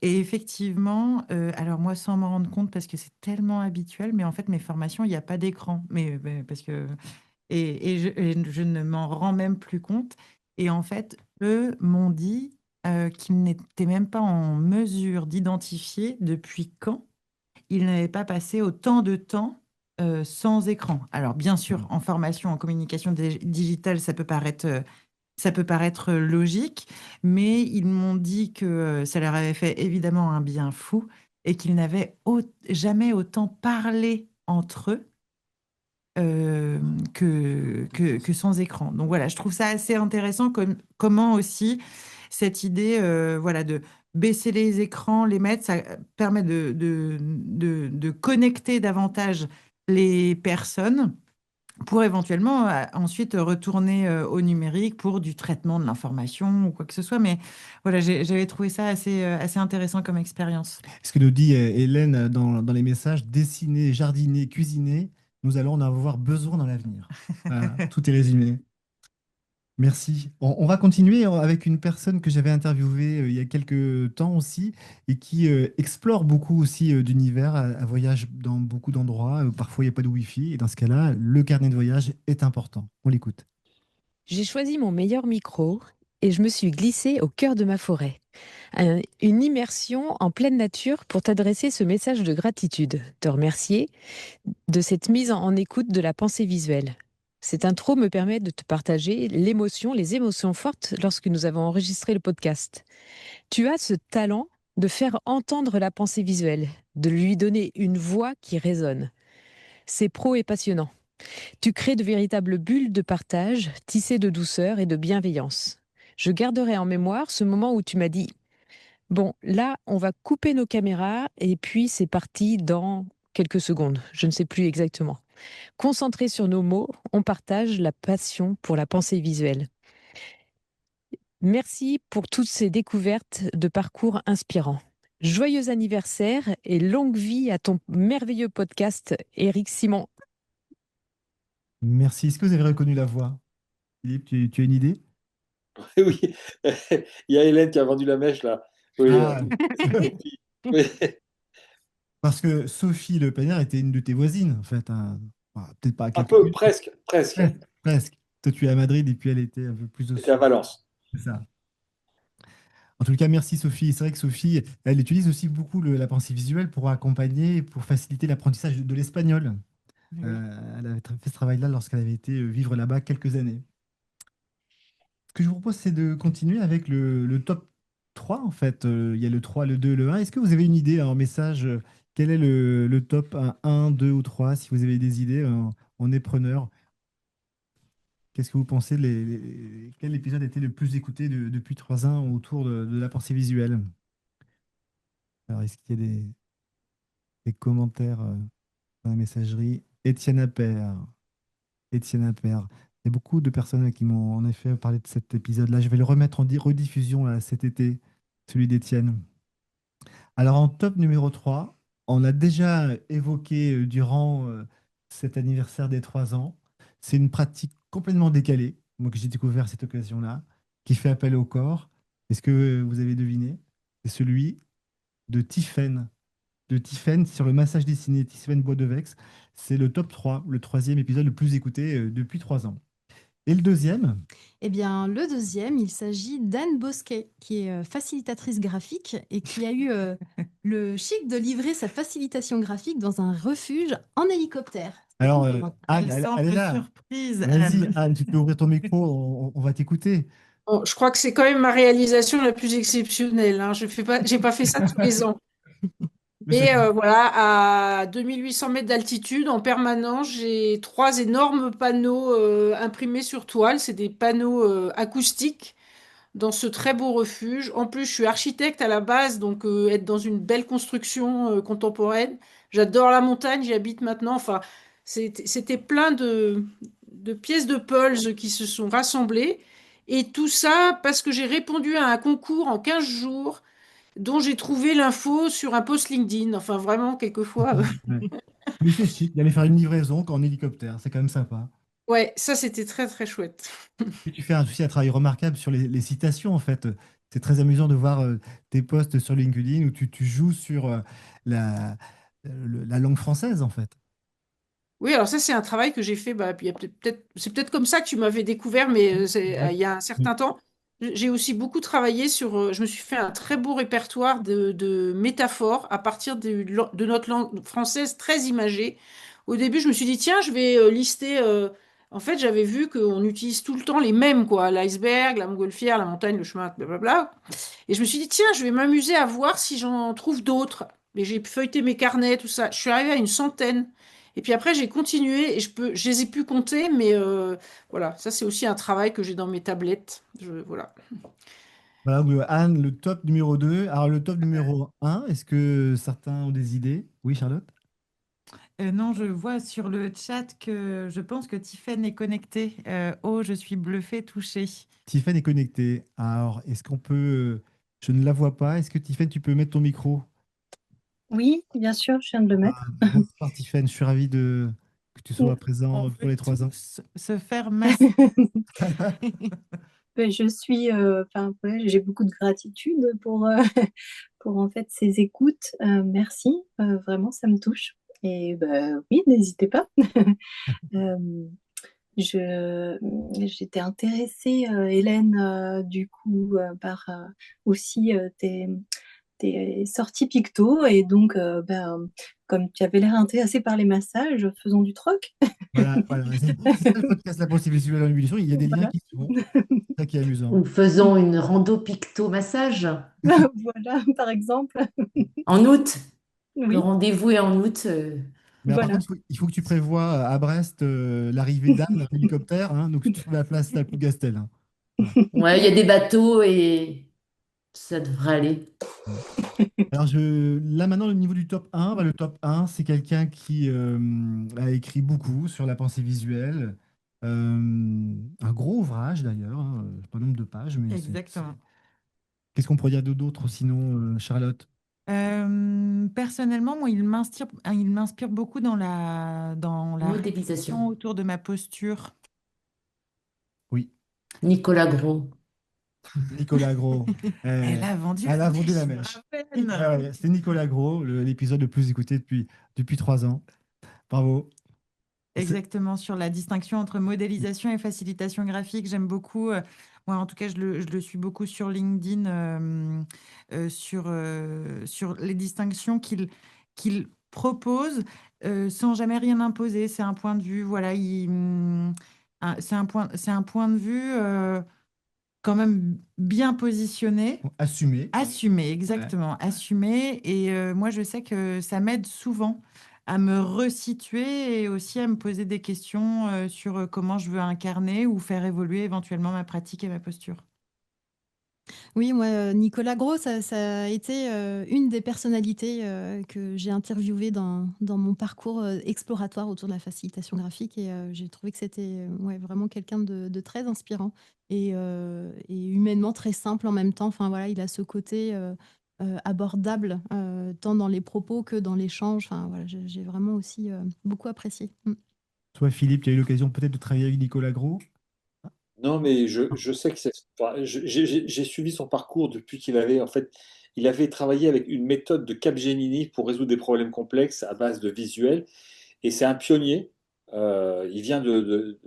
Et effectivement, alors moi, sans m'en rendre compte, parce que c'est tellement habituel, mais en fait, mes formations, il n'y a pas d'écran. Mais parce que, et je ne m'en rends même plus compte. Et en fait, eux m'ont dit qu'ils n'étaient même pas en mesure d'identifier depuis quand ils n'avaient pas passé autant de temps sans écran. Alors, bien sûr, en formation, en communication digitale, ça peut paraître logique, mais ils m'ont dit que ça leur avait fait évidemment un bien fou et qu'ils n'avaient jamais autant parlé entre eux que sans écran. Donc voilà, je trouve ça assez intéressant comment aussi cette idée voilà, de baisser les écrans, les mettre, ça permet de connecter davantage les personnes pour éventuellement ensuite retourner au numérique pour du traitement de l'information ou quoi que ce soit. Mais voilà, j'avais trouvé ça assez intéressant comme expérience. Ce que nous dit Hélène dans les messages, dessiner, jardiner, cuisiner, nous allons en avoir besoin dans l'avenir. Voilà, tout est résumé. Merci. On va continuer avec une personne que j'avais interviewée il y a quelques temps aussi et qui explore beaucoup aussi d'univers, voyage dans beaucoup d'endroits. Parfois, il n'y a pas de Wi-Fi et dans ce cas-là, le carnet de voyage est important. On l'écoute. J'ai choisi mon meilleur micro et je me suis glissée au cœur de ma forêt. Une immersion en pleine nature pour t'adresser ce message de gratitude, te remercier de cette mise en écoute de la pensée visuelle. Cette intro me permet de te partager les émotions fortes lorsque nous avons enregistré le podcast. Tu as ce talent de faire entendre la pensée visuelle, de lui donner une voix qui résonne. C'est pro et passionnant. Tu crées de véritables bulles de partage, tissées de douceur et de bienveillance. Je garderai en mémoire ce moment où tu m'as dit « Bon, là, on va couper nos caméras et puis c'est parti dans quelques secondes. Je ne sais plus exactement. Concentré sur nos mots, on partage la passion pour la pensée visuelle. » Merci pour toutes ces découvertes de parcours inspirants. Joyeux anniversaire et longue vie à ton merveilleux podcast, Éric Simon. Merci. Est-ce que vous avez reconnu la voix? Philippe, tu as une idée? Oui, il y a Hélène qui a vendu la mèche là. Oui, Ah, oui. parce que Sophie Le Panier était une de tes voisines, en fait, hein. Enfin, peut-être pas à Un quelques peu, minutes. presque, presque. Presque, presque. Toi, tu es à Madrid et puis elle était un peu plus au C'était à sud. Valence. C'est ça. En tout cas, merci Sophie. C'est vrai que Sophie, elle utilise aussi beaucoup la pensée visuelle pour accompagner, pour faciliter l'apprentissage de l'espagnol. Oui. Elle avait fait ce travail-là lorsqu'elle avait été vivre là-bas quelques années. Ce que je vous propose, c'est de continuer avec le top 3, en fait. Il y a le 3, le 2, le 1. Est-ce que vous avez une idée en message? Quel est le top 1, 2 ou 3? Si vous avez des idées, on est preneur. Qu'est-ce que vous pensez? Quel épisode a été le plus écouté depuis 3 ans autour de la pensée visuelle? Alors, est-ce qu'il y a des commentaires dans la messagerie? Étienne Appert. Étienne Appert. Il y a beaucoup de personnes qui m'ont en effet parlé de cet épisode-là. Je vais le remettre en rediffusion là, cet été, celui d'Étienne. Alors, en top numéro 3, on l'a déjà évoqué durant cet anniversaire des 3 ans. C'est une pratique complètement décalée, moi que j'ai découvert à cette occasion-là, qui fait appel au corps. Est-ce que vous avez deviné? C'est celui de Tiphaine. de Tiffaine sur le massage dessiné, Tiffaine Bois-de-Vex. C'est le top 3, le troisième épisode le plus écouté depuis 3 ans. Et le deuxième? Eh bien, le deuxième, il s'agit d'Anne Bosquet, qui est facilitatrice graphique et qui a eu le chic de livrer sa facilitation graphique dans un refuge en hélicoptère. Alors, Elle Anne, elle semble est là. surprise, Vas-y, Anne. Anne, tu peux ouvrir ton micro, on va t'écouter. Bon, je crois que c'est quand même ma réalisation la plus exceptionnelle, hein. J'ai pas fait ça tous les ans. Mais voilà, à 2800 mètres d'altitude, en permanence, j'ai 3 énormes panneaux imprimés sur toile. C'est des panneaux acoustiques dans ce très beau refuge. En plus, je suis architecte à la base, donc être dans une belle construction contemporaine. J'adore la montagne, j'y habite maintenant. Enfin, c'était plein de pièces de puzzle qui se sont rassemblées. Et tout ça parce que j'ai répondu à un concours en 15 jours dont j'ai trouvé l'info sur un post LinkedIn. Enfin, vraiment, quelquefois. Ouais. Mais c'est chic d'aller faire une livraison en hélicoptère, c'est quand même sympa. Ouais, ça, c'était très, très chouette. Et tu fais aussi un travail remarquable sur les citations, en fait. C'est très amusant de voir tes posts sur LinkedIn où tu joues sur la, la langue française, en fait. Oui, alors ça, c'est un travail que j'ai fait. Bah, puis il y a c'est peut-être comme ça que tu m'avais découvert, mais Ouais. il y a un certain temps. J'ai aussi beaucoup travaillé sur. Je me suis fait un très beau répertoire de métaphores à partir de notre langue française très imagée. Au début, je me suis dit, tiens, je vais lister. En fait, j'avais vu qu'on utilise tout le temps les mêmes, quoi. L'iceberg, la montgolfière, la montagne, le chemin, blablabla. Et je me suis dit, tiens, je vais m'amuser à voir si j'en trouve d'autres. Et j'ai feuilleté mes carnets, tout ça. Je suis arrivée à une centaine. Et puis après, j'ai continué et je les ai pu compter, mais voilà, ça c'est aussi un travail que j'ai dans mes tablettes. Voilà. Voilà, Anne, le top numéro 2. Alors, le top numéro 1, est-ce que certains ont des idées? Oui, Charlotte? Non, je vois sur le chat que je pense que Tiffaine est connectée. Oh, je suis bluffée, touchée. Tiffaine est connectée. Alors, est-ce qu'on peut... je ne la vois pas. Est-ce que Tiffaine, tu peux mettre ton micro? Oui, bien sûr, je viens de le mettre. Bonsoir, Tiffaine. Je suis ravi que tu sois On présent pour veut les 3 ans. tous se faire masser. Je suis, enfin, ouais, j'ai beaucoup de gratitude pour en fait ces écoutes. Merci, vraiment, ça me touche. Et oui, n'hésitez pas. Euh, j'étais intéressée, Hélène, du coup, par aussi tes sorties picto. Et donc, comme tu avais l'air intéressée par les massages, faisons du troc. Voilà, c'est ça le podcast La Pensée visuelle en ébullition. Il y a des liens Voilà. qui se font. C'est ça qui est amusant. Ou faisons une rando picto-massage Voilà, par exemple. en août. Le Oui, rendez-vous est en août. Mais par voilà. contre, il faut que tu prévois à Brest l'arrivée d'Anne en hélicoptère. Hein, donc, si tu trouves la place, t'as le coup de Gastel. Hein. Ouais, il y a des bateaux et ça devrait aller. Alors, là, maintenant, au niveau du top 1, le top 1, c'est quelqu'un qui a écrit beaucoup sur la pensée visuelle. Un gros ouvrage, d'ailleurs. Hein, pas nombre de pages, mais Exactement. qu'est-ce qu'on pourrait dire d'autre, sinon, Charlotte? Personnellement, moi, il m'inspire beaucoup dans la Modélisation. réflexion autour de ma posture. Oui, Nicolas Gros. Nicolas Gros. Elle a vendu Elle la a vendu la mèche, mèche. à peine. Ouais, c'était Nicolas Gros, l'épisode le plus écouté depuis 3 ans. Bravo. Exactement, sur la distinction entre modélisation et facilitation graphique. J'aime beaucoup, moi en tout cas, je le suis beaucoup sur LinkedIn, sur les distinctions qu'il propose sans jamais rien imposer. C'est un point de vue, voilà, c'est un point de vue quand même bien positionné. Assumé. Assumé, Ouais. exactement, assumé. Et moi, je sais que ça m'aide souvent à me resituer et aussi à me poser des questions sur comment je veux incarner ou faire évoluer éventuellement ma pratique et ma posture. Oui, moi, Nicolas Gros, ça a été une des personnalités que j'ai interviewées dans mon parcours exploratoire autour de la facilitation graphique. Et j'ai trouvé que c'était ouais, vraiment quelqu'un de très inspirant et humainement très simple en même temps. Enfin, voilà, il a ce côté abordable tant dans les propos que dans l'échange. Enfin, voilà, j'ai vraiment aussi beaucoup apprécié. Mm. Toi, Philippe, tu as eu l'occasion peut-être de travailler avec Nicolas Gros? Non, mais je sais que j'ai suivi son parcours depuis qu'il avait, en fait, il avait travaillé avec une méthode de Capgemini pour résoudre des problèmes complexes à base de visuels. Et c'est un pionnier. Il vient de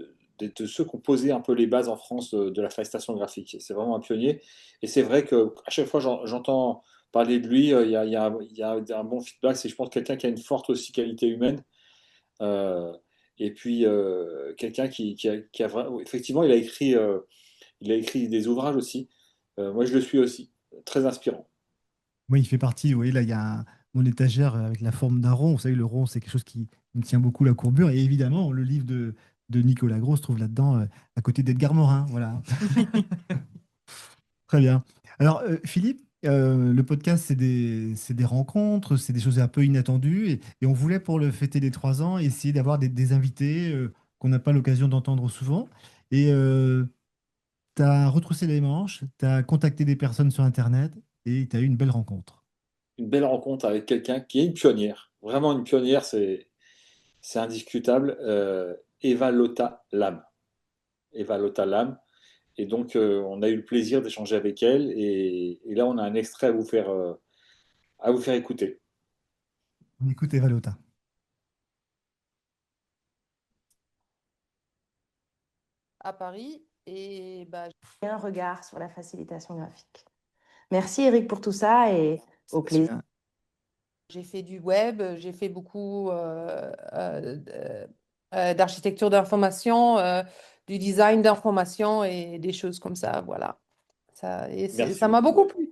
ceux qui ont posé un peu les bases en France de la fabrication graphique. C'est vraiment un pionnier. Et c'est vrai qu'à chaque fois j'entends parler de lui, il y a un bon feedback. C'est, je pense, quelqu'un qui a une forte aussi qualité humaine. Euh, et puis, quelqu'un effectivement, il a écrit des ouvrages aussi. Moi, je le suis aussi. Très inspirant. Oui, il fait partie. Vous voyez, là, il y a mon étagère avec la forme d'un rond. Vous savez, le rond, c'est quelque chose qui me tient beaucoup la courbure. Et évidemment, le livre de Nicolas Gros se trouve là-dedans, à côté d'Edgar Morin. Voilà. Très bien. Alors, Philippe, le podcast, c'est des rencontres, c'est des choses un peu inattendues. Et on voulait, pour le fêter des 3 ans, essayer d'avoir des invités qu'on n'a pas l'occasion d'entendre souvent. Et tu as retroussé les manches, tu as contacté des personnes sur Internet et tu as eu une belle rencontre. Une belle rencontre avec quelqu'un qui est une pionnière. Vraiment une pionnière, c'est indiscutable. Eva Lotta Lam. Eva Lotta Lam. Et donc, on a eu le plaisir d'échanger avec elle. Et là, on a un extrait à vous faire écouter. On écoute Eva Lotta. À Paris et j'ai un regard sur la facilitation graphique. Merci Eric pour tout ça et au plaisir. J'ai fait du web, j'ai fait beaucoup d'architecture d'information, du design d'information et des choses comme ça, voilà. Merci Ça m'a beaucoup plu.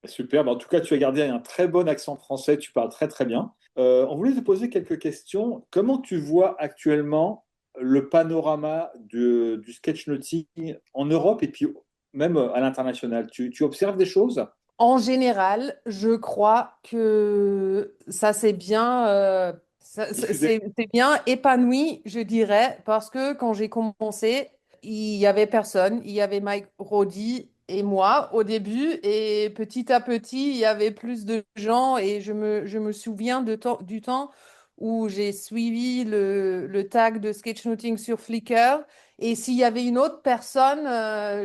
Super. En tout cas, tu as gardé un très bon accent français. Tu parles très, très bien. On voulait te poser quelques questions. Comment tu vois actuellement le panorama du sketchnoting en Europe et puis même à l'international? Tu observes des choses? En général, je crois que ça c'est bien, c'est bien épanoui, je dirais, parce que quand j'ai commencé, il y avait personne, il y avait Mike Roddy et moi au début, et petit à petit, il y avait plus de gens, et je me souviens du temps où j'ai suivi le tag de sketchnoting sur Flickr. Et s'il y avait une autre personne,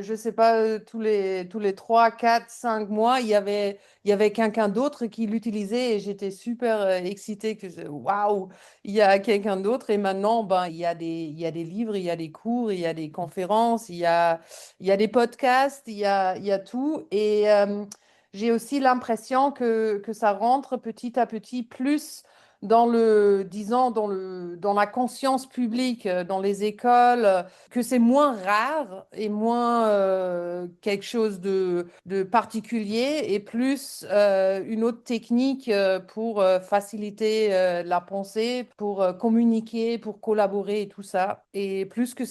je ne sais pas, tous les 3, 4, 5 mois, il y avait quelqu'un d'autre qui l'utilisait et j'étais super excitée waouh, il y a quelqu'un d'autre. Et maintenant, ben, il y a des livres, il y a des cours, il y a des conférences, il y a des podcasts, il y a tout. Et j'ai aussi l'impression que ça rentre petit à petit plus dans disons, dans la conscience publique, dans les écoles, que c'est moins rare et moins quelque chose de particulier et plus une autre technique pour faciliter la pensée, pour communiquer, pour collaborer et tout ça. Et plus que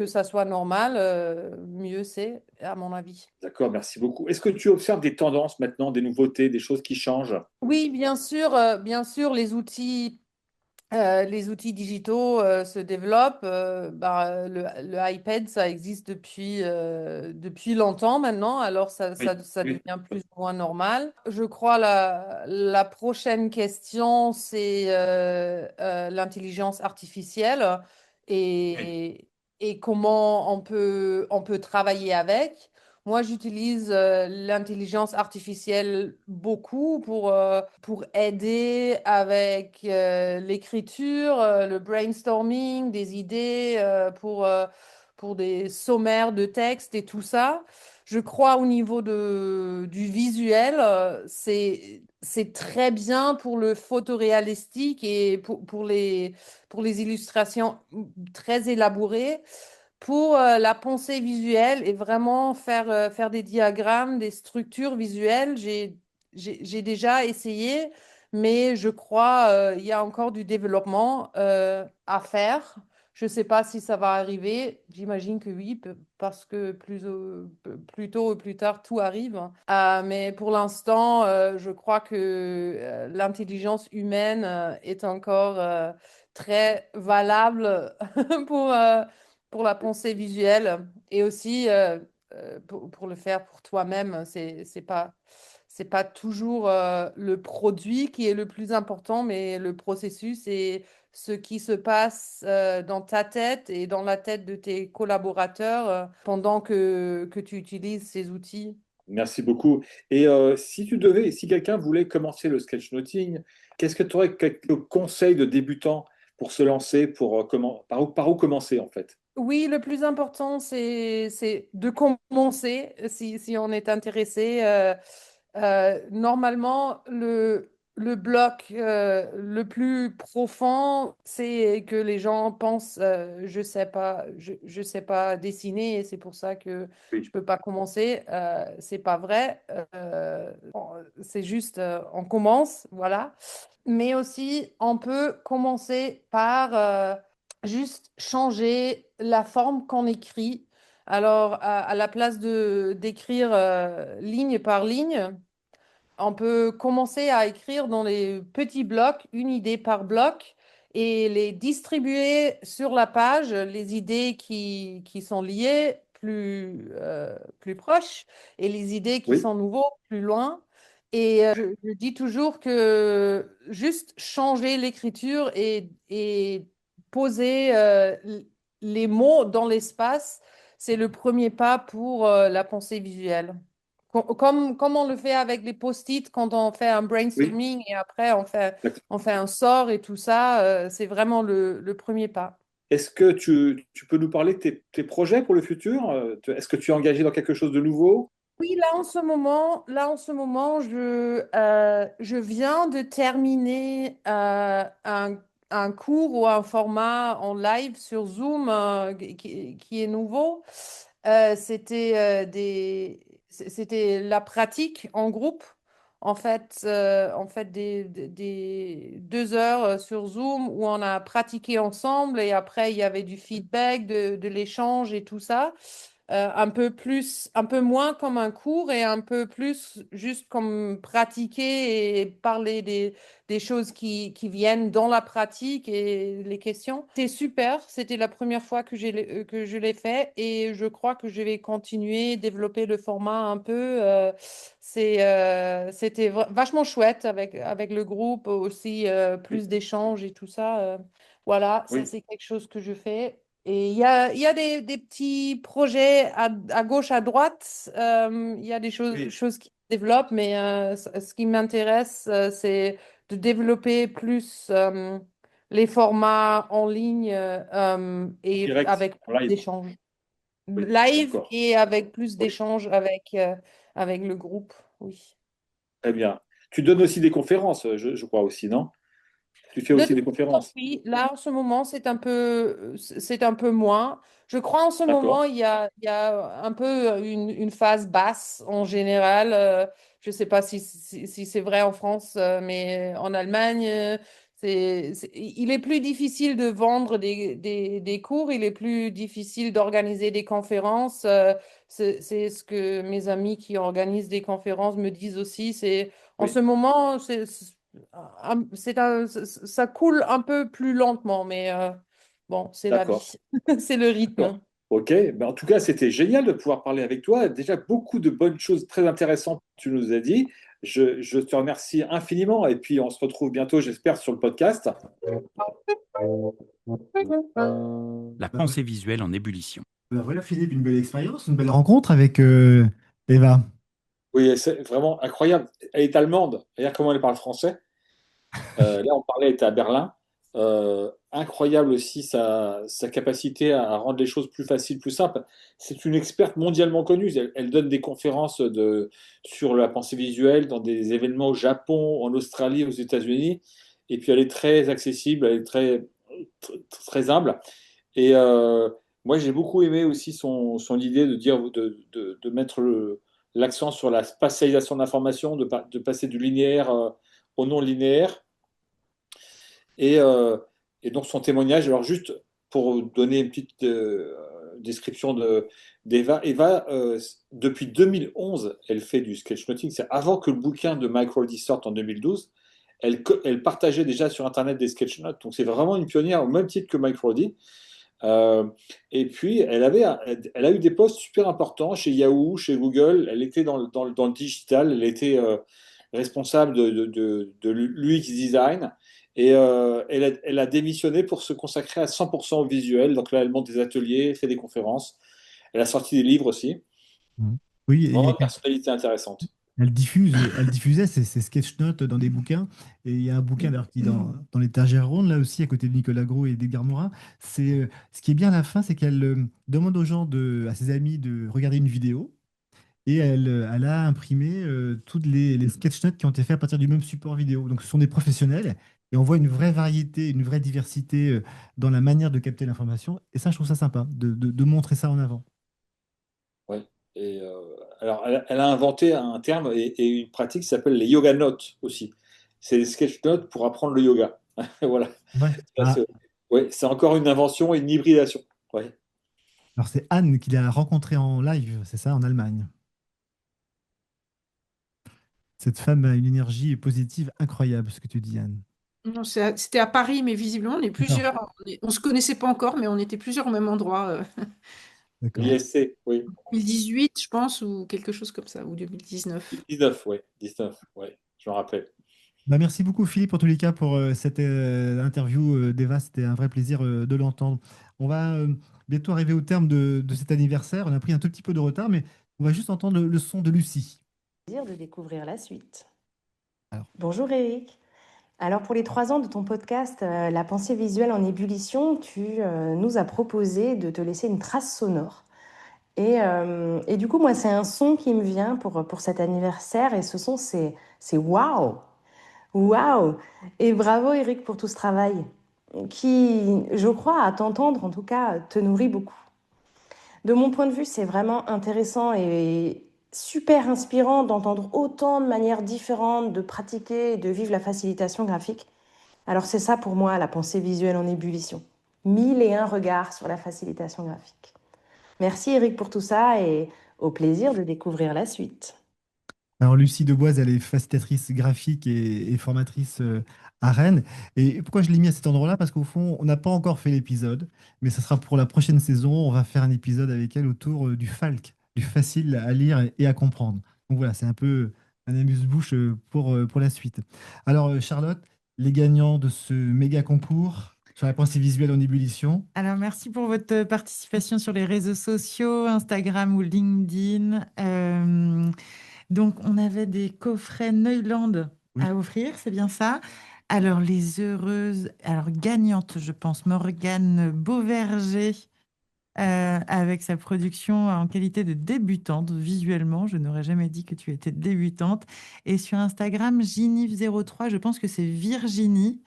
ça soit normal, mieux c'est, à mon avis. D'accord, merci beaucoup. Est-ce que tu observes des tendances maintenant, des nouveautés, des choses qui changent? Oui, bien sûr, les outils digitaux se développent. Le iPad, ça existe depuis longtemps maintenant, alors ça Oui. devient plus ou moins normal. Je crois la prochaine question, c'est l'intelligence artificielle et comment on peut travailler avec. Moi, j'utilise l'intelligence artificielle beaucoup pour aider avec l'écriture, le brainstorming, des idées, pour des sommaires de texte et tout ça. Je crois au niveau du visuel, c'est très bien pour le photoréalistique et pour les illustrations très élaborées. Pour la pensée visuelle et vraiment faire des diagrammes, des structures visuelles, j'ai déjà essayé, mais je crois il y a encore du développement à faire. Je ne sais pas si ça va arriver. J'imagine que oui, parce que plus tôt ou plus tard, tout arrive. Mais pour l'instant, je crois que l'intelligence humaine est encore très valable pour, euh, pour la pensée visuelle et aussi pour le faire pour toi-même. C'est pas toujours le produit qui est le plus important, mais le processus et ce qui se passe dans ta tête et dans la tête de tes collaborateurs pendant que tu utilises ces outils. Merci beaucoup. Et si quelqu'un voulait commencer le sketchnoting, qu'est-ce que tu aurais quelques conseils de débutant pour se lancer, par où commencer en fait? Oui, le plus important, c'est de commencer si on est intéressé. Normalement, le bloc le plus profond, c'est que les gens pensent, je sais pas dessiner et c'est pour ça que je peux pas commencer. C'est pas vrai. C'est juste, on commence, voilà. Mais aussi, on peut commencer par juste changer la forme qu'on écrit. Alors, à la place de d'écrire ligne par ligne, on peut commencer à écrire dans les petits blocs, une idée par bloc, et les distribuer sur la page, les idées qui sont liées plus proches et les idées qui Oui, sont nouveaux plus loin. Et je dis toujours que juste changer l'écriture et poser les mots dans l'espace, c'est le premier pas pour la pensée visuelle. Comme on le fait avec les post-it quand on fait un oui. brainstorming et après D'accord. on fait un sort et tout ça, c'est vraiment le premier pas. Est-ce que tu peux nous parler de tes projets pour le futur? Est-ce que tu es engagé dans quelque chose de nouveau? Oui, là en ce moment, je viens de terminer un cours ou un format en live sur Zoom qui est nouveau. C'était la pratique en groupe. En fait des 2 heures sur Zoom où on a pratiqué ensemble et après il y avait du feedback, de l'échange et tout ça. Un peu moins comme un cours et un peu plus juste comme pratiquer et parler des choses qui viennent dans la pratique et les questions. C'était super, c'était la première fois que je l'ai fait et je crois que je vais continuer, développer le format un peu. C'était vachement chouette avec le groupe aussi, Oui, plus d'échanges et tout ça. Voilà, ça oui, c'est quelque chose que je fais. Et il y a des petits projets à gauche, à droite. Il y a des oui. choses qui se développent, mais ce qui m'intéresse, c'est de développer plus les formats en ligne et Direct, avec en plus live. d'échanges. Oui, Live d'accord. et avec plus Oui, d'échanges avec le groupe. Oui. très bien. Tu donnes aussi des conférences, je crois aussi, non? Tu fais De aussi temps des en temps, conférences. oui. Là, en ce moment, c'est un peu moins. Je crois en ce D'accord. moment, il y a un peu une phase basse en général. Je ne sais pas si c'est vrai en France, mais en Allemagne, il est plus difficile de vendre des cours, il est plus difficile d'organiser des conférences. C'est ce que mes amis qui organisent des conférences me disent aussi. En Oui, ce moment, ça coule un peu plus lentement, mais bon, c'est la d'accord. vie, c'est le D'accord. rythme. Ok. Ben, en tout cas, c'était génial de pouvoir parler avec toi. Déjà, beaucoup de bonnes choses très intéressantes que tu nous as dit. Je te remercie infiniment et puis on se retrouve bientôt, j'espère, sur le podcast. La pensée visuelle en ébullition. Ben voilà, Philippe, une belle expérience, une belle rencontre avec Eva. Oui, c'est vraiment incroyable. Elle est allemande. Regarde comment elle parle français. Là, on parlait, elle était à Berlin. Incroyable aussi sa capacité à rendre les choses plus faciles, plus simples. C'est une experte mondialement connue. Elle donne des conférences sur la pensée visuelle dans des événements au Japon, en Australie, aux États-Unis. Et puis, elle est très accessible, elle est très humble. Et moi, j'ai beaucoup aimé aussi son idée de dire, de mettre l'accent sur la spatialisation de l'information, de passer du linéaire au non linéaire. Et, euh, et donc son témoignage, alors juste pour donner une petite description d'Eva, Eva, depuis 2011, elle fait du sketchnoting. C'est avant que le bouquin de Mike Roddy sorte en 2012. Elle partageait déjà sur Internet des sketchnotes. Donc c'est vraiment une pionnière au même titre que Mike Roddy. Euh, et puis elle a eu des postes super importants chez Yahoo, chez Google. Elle était dans le digital. Elle était responsable de l'UX design. Et elle a démissionné pour se consacrer à 100% au visuel. Donc là, elle monte des ateliers, fait des conférences. Elle a sorti des livres aussi. Mhm. Oui, et il y Vraiment a une personnalité intéressante. elle diffusait ses sketch notes dans des bouquins. Et il y a un bouquin d'ailleurs qui est dans l'étagère ronde, là aussi, à côté de Nicolas Gros et d'Edgar Morin. Ce qui est bien à la fin, c'est qu'elle demande aux gens, à ses amis, de regarder une vidéo. Et elle a imprimé toutes les sketch notes qui ont été faits à partir du même support vidéo. Donc ce sont des professionnels. Et on voit une vraie variété, une vraie diversité dans la manière de capter l'information. Et ça, je trouve ça sympa, de montrer ça en avant. Ouais. Et alors, elle a inventé un terme et une pratique qui s'appelle les yoga notes aussi. C'est des sketch notes pour apprendre le yoga. Voilà. Ouais. Ça, Ah, ouais, c'est encore une invention et une hybridation. Ouais. alors c'est Anne qui l'a rencontrée en live, c'est ça, en Allemagne. Cette femme a une énergie positive incroyable, ce que tu dis, Anne. Non, c'était à Paris, mais visiblement, on est D'accord, plusieurs. On se connaissait pas encore, mais on était plusieurs au même endroit. d'accord. L'ISC, oui. 2018, je pense, ou quelque chose comme ça, ou 2019. 19, ouais. 19, ouais. Je me rappelle. Bah, merci beaucoup, Philippe, en tous les cas, pour cette interview d'Eva. C'était un vrai plaisir de l'entendre. On va bientôt arriver au terme de cet anniversaire. On a pris un tout petit peu de retard, mais on va juste entendre le son de Lucie. Plaisir de découvrir la suite. Alors. Bonjour Eric. Alors pour les 3 ans de ton podcast La pensée visuelle en ébullition, tu nous as proposé de te laisser une trace sonore. Et du coup, moi, c'est un son qui me vient pour cet anniversaire. Et ce son, c'est waouh! Waouh! Et bravo Eric pour tout ce travail qui, je crois, à t'entendre en tout cas, te nourrit beaucoup. De mon point de vue, c'est vraiment intéressant et super inspirant d'entendre autant de manières différentes de pratiquer et de vivre la facilitation graphique. Alors c'est ça pour moi la pensée visuelle en ébullition. 1001 regards sur la facilitation graphique. Merci Eric pour tout ça et au plaisir de découvrir la suite. Alors, Lucie Deboise, elle est facilitatrice graphique et formatrice à Rennes. Et pourquoi je l'ai mis à cet endroit-là? Parce qu'au fond, on n'a pas encore fait l'épisode, mais ça sera pour la prochaine saison. On va faire un épisode avec elle autour du FALC, du facile à lire et à comprendre. Donc voilà, c'est un peu un amuse-bouche pour la suite. Alors, Charlotte, les gagnants de ce méga concours sur la pensée visuelle en ébullition. Alors, merci pour votre participation sur les réseaux sociaux, Instagram ou LinkedIn. Donc, on avait des coffrets Neuland à offrir, c'est bien ça. Alors, les heureuses, alors gagnante, je pense, Morgane Beauverger, avec sa production en qualité de débutante visuellement. Je n'aurais jamais dit que tu étais débutante. Et sur Instagram, Ginif03, je pense que c'est Virginie.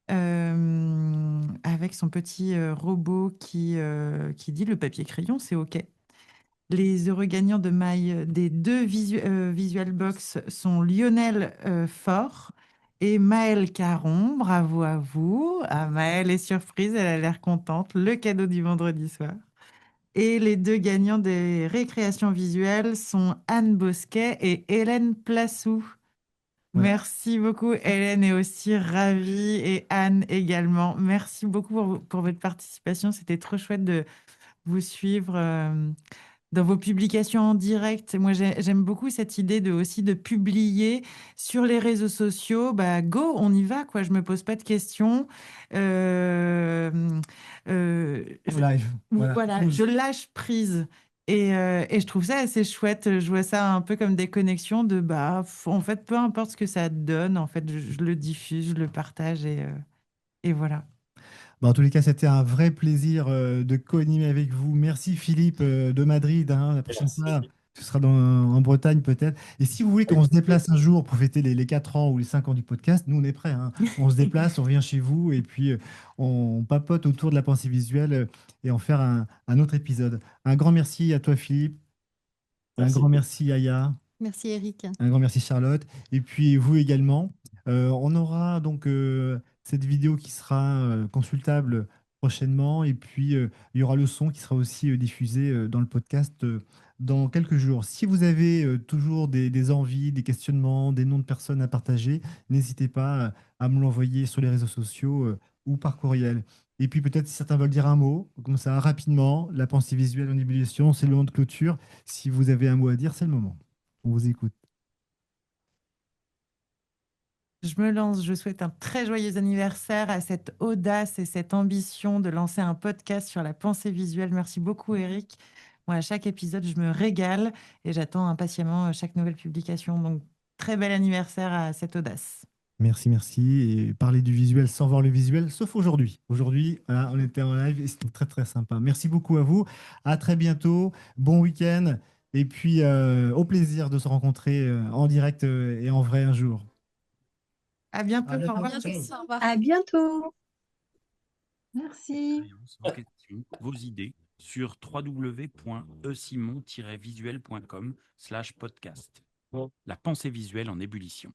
Avec son petit robot qui dit le papier crayon, c'est OK. Les heureux gagnants des deux Visual Box sont Lionel Faure et Maëlle Caron. Bravo à vous. Ah, Maëlle est surprise, elle a l'air contente. Le cadeau du vendredi soir. Et les deux gagnants des récréations visuelles sont Anne Bosquet et Hélène Plassou. Voilà. Merci beaucoup. Hélène est aussi ravie et Anne également. Merci beaucoup pour votre participation. C'était trop chouette de vous suivre dans vos publications en direct. Moi, j'aime beaucoup cette idée aussi de publier sur les réseaux sociaux. Bah, go, on y va, quoi. Je me pose pas de questions. Euh, Live. voilà, je lâche prise. Et je trouve ça assez chouette. Je vois ça un peu comme des connexions en fait, peu importe ce que ça donne, en fait, je le diffuse, je le partage et voilà. Bah, en tous les cas, c'était un vrai plaisir de co-animer avec vous. Merci Philippe de Madrid. La prochaine fois, ce sera en Bretagne peut-être. Et si vous voulez qu'on se déplace un jour pour fêter les 4 ans ou les 5 ans du podcast, nous on est prêts. On se déplace, on vient chez vous et puis on papote autour de la pensée visuelle et en faire un autre épisode. Un grand merci à toi Philippe. Un grand merci Aya. Merci Eric. Un grand merci Charlotte. Et puis vous également. On aura donc cette vidéo qui sera consultable prochainement. Et puis il y aura le son qui sera aussi diffusé dans le podcast dans quelques jours. Si vous avez toujours des envies, des questionnements, des noms de personnes à partager, n'hésitez pas à me l'envoyer sur les réseaux sociaux ou par courriel. Et puis peut-être si certains veulent dire un mot, comme ça rapidement, la pensée visuelle en ébullition, c'est le moment de clôture. Si vous avez un mot à dire, c'est le moment. On vous écoute. Je me lance, je souhaite un très joyeux anniversaire à cette audace et cette ambition de lancer un podcast sur la pensée visuelle. Merci beaucoup, Eric. Moi, à chaque épisode, je me régale et j'attends impatiemment chaque nouvelle publication. Donc, très bel anniversaire à cette audace. Merci, merci. Et parler du visuel sans voir le visuel, sauf aujourd'hui. Aujourd'hui, voilà, on était en live et c'était très, très sympa. Merci beaucoup à vous. À très bientôt. Bon week-end. Et puis, au plaisir de se rencontrer en direct et en vrai un jour. À bientôt. À Au bientôt. revoir. Bientôt, au revoir. À bientôt. Merci. Vos questions, vos idées sur www.esimon-visuel.com/podcast. La pensée visuelle en ébullition.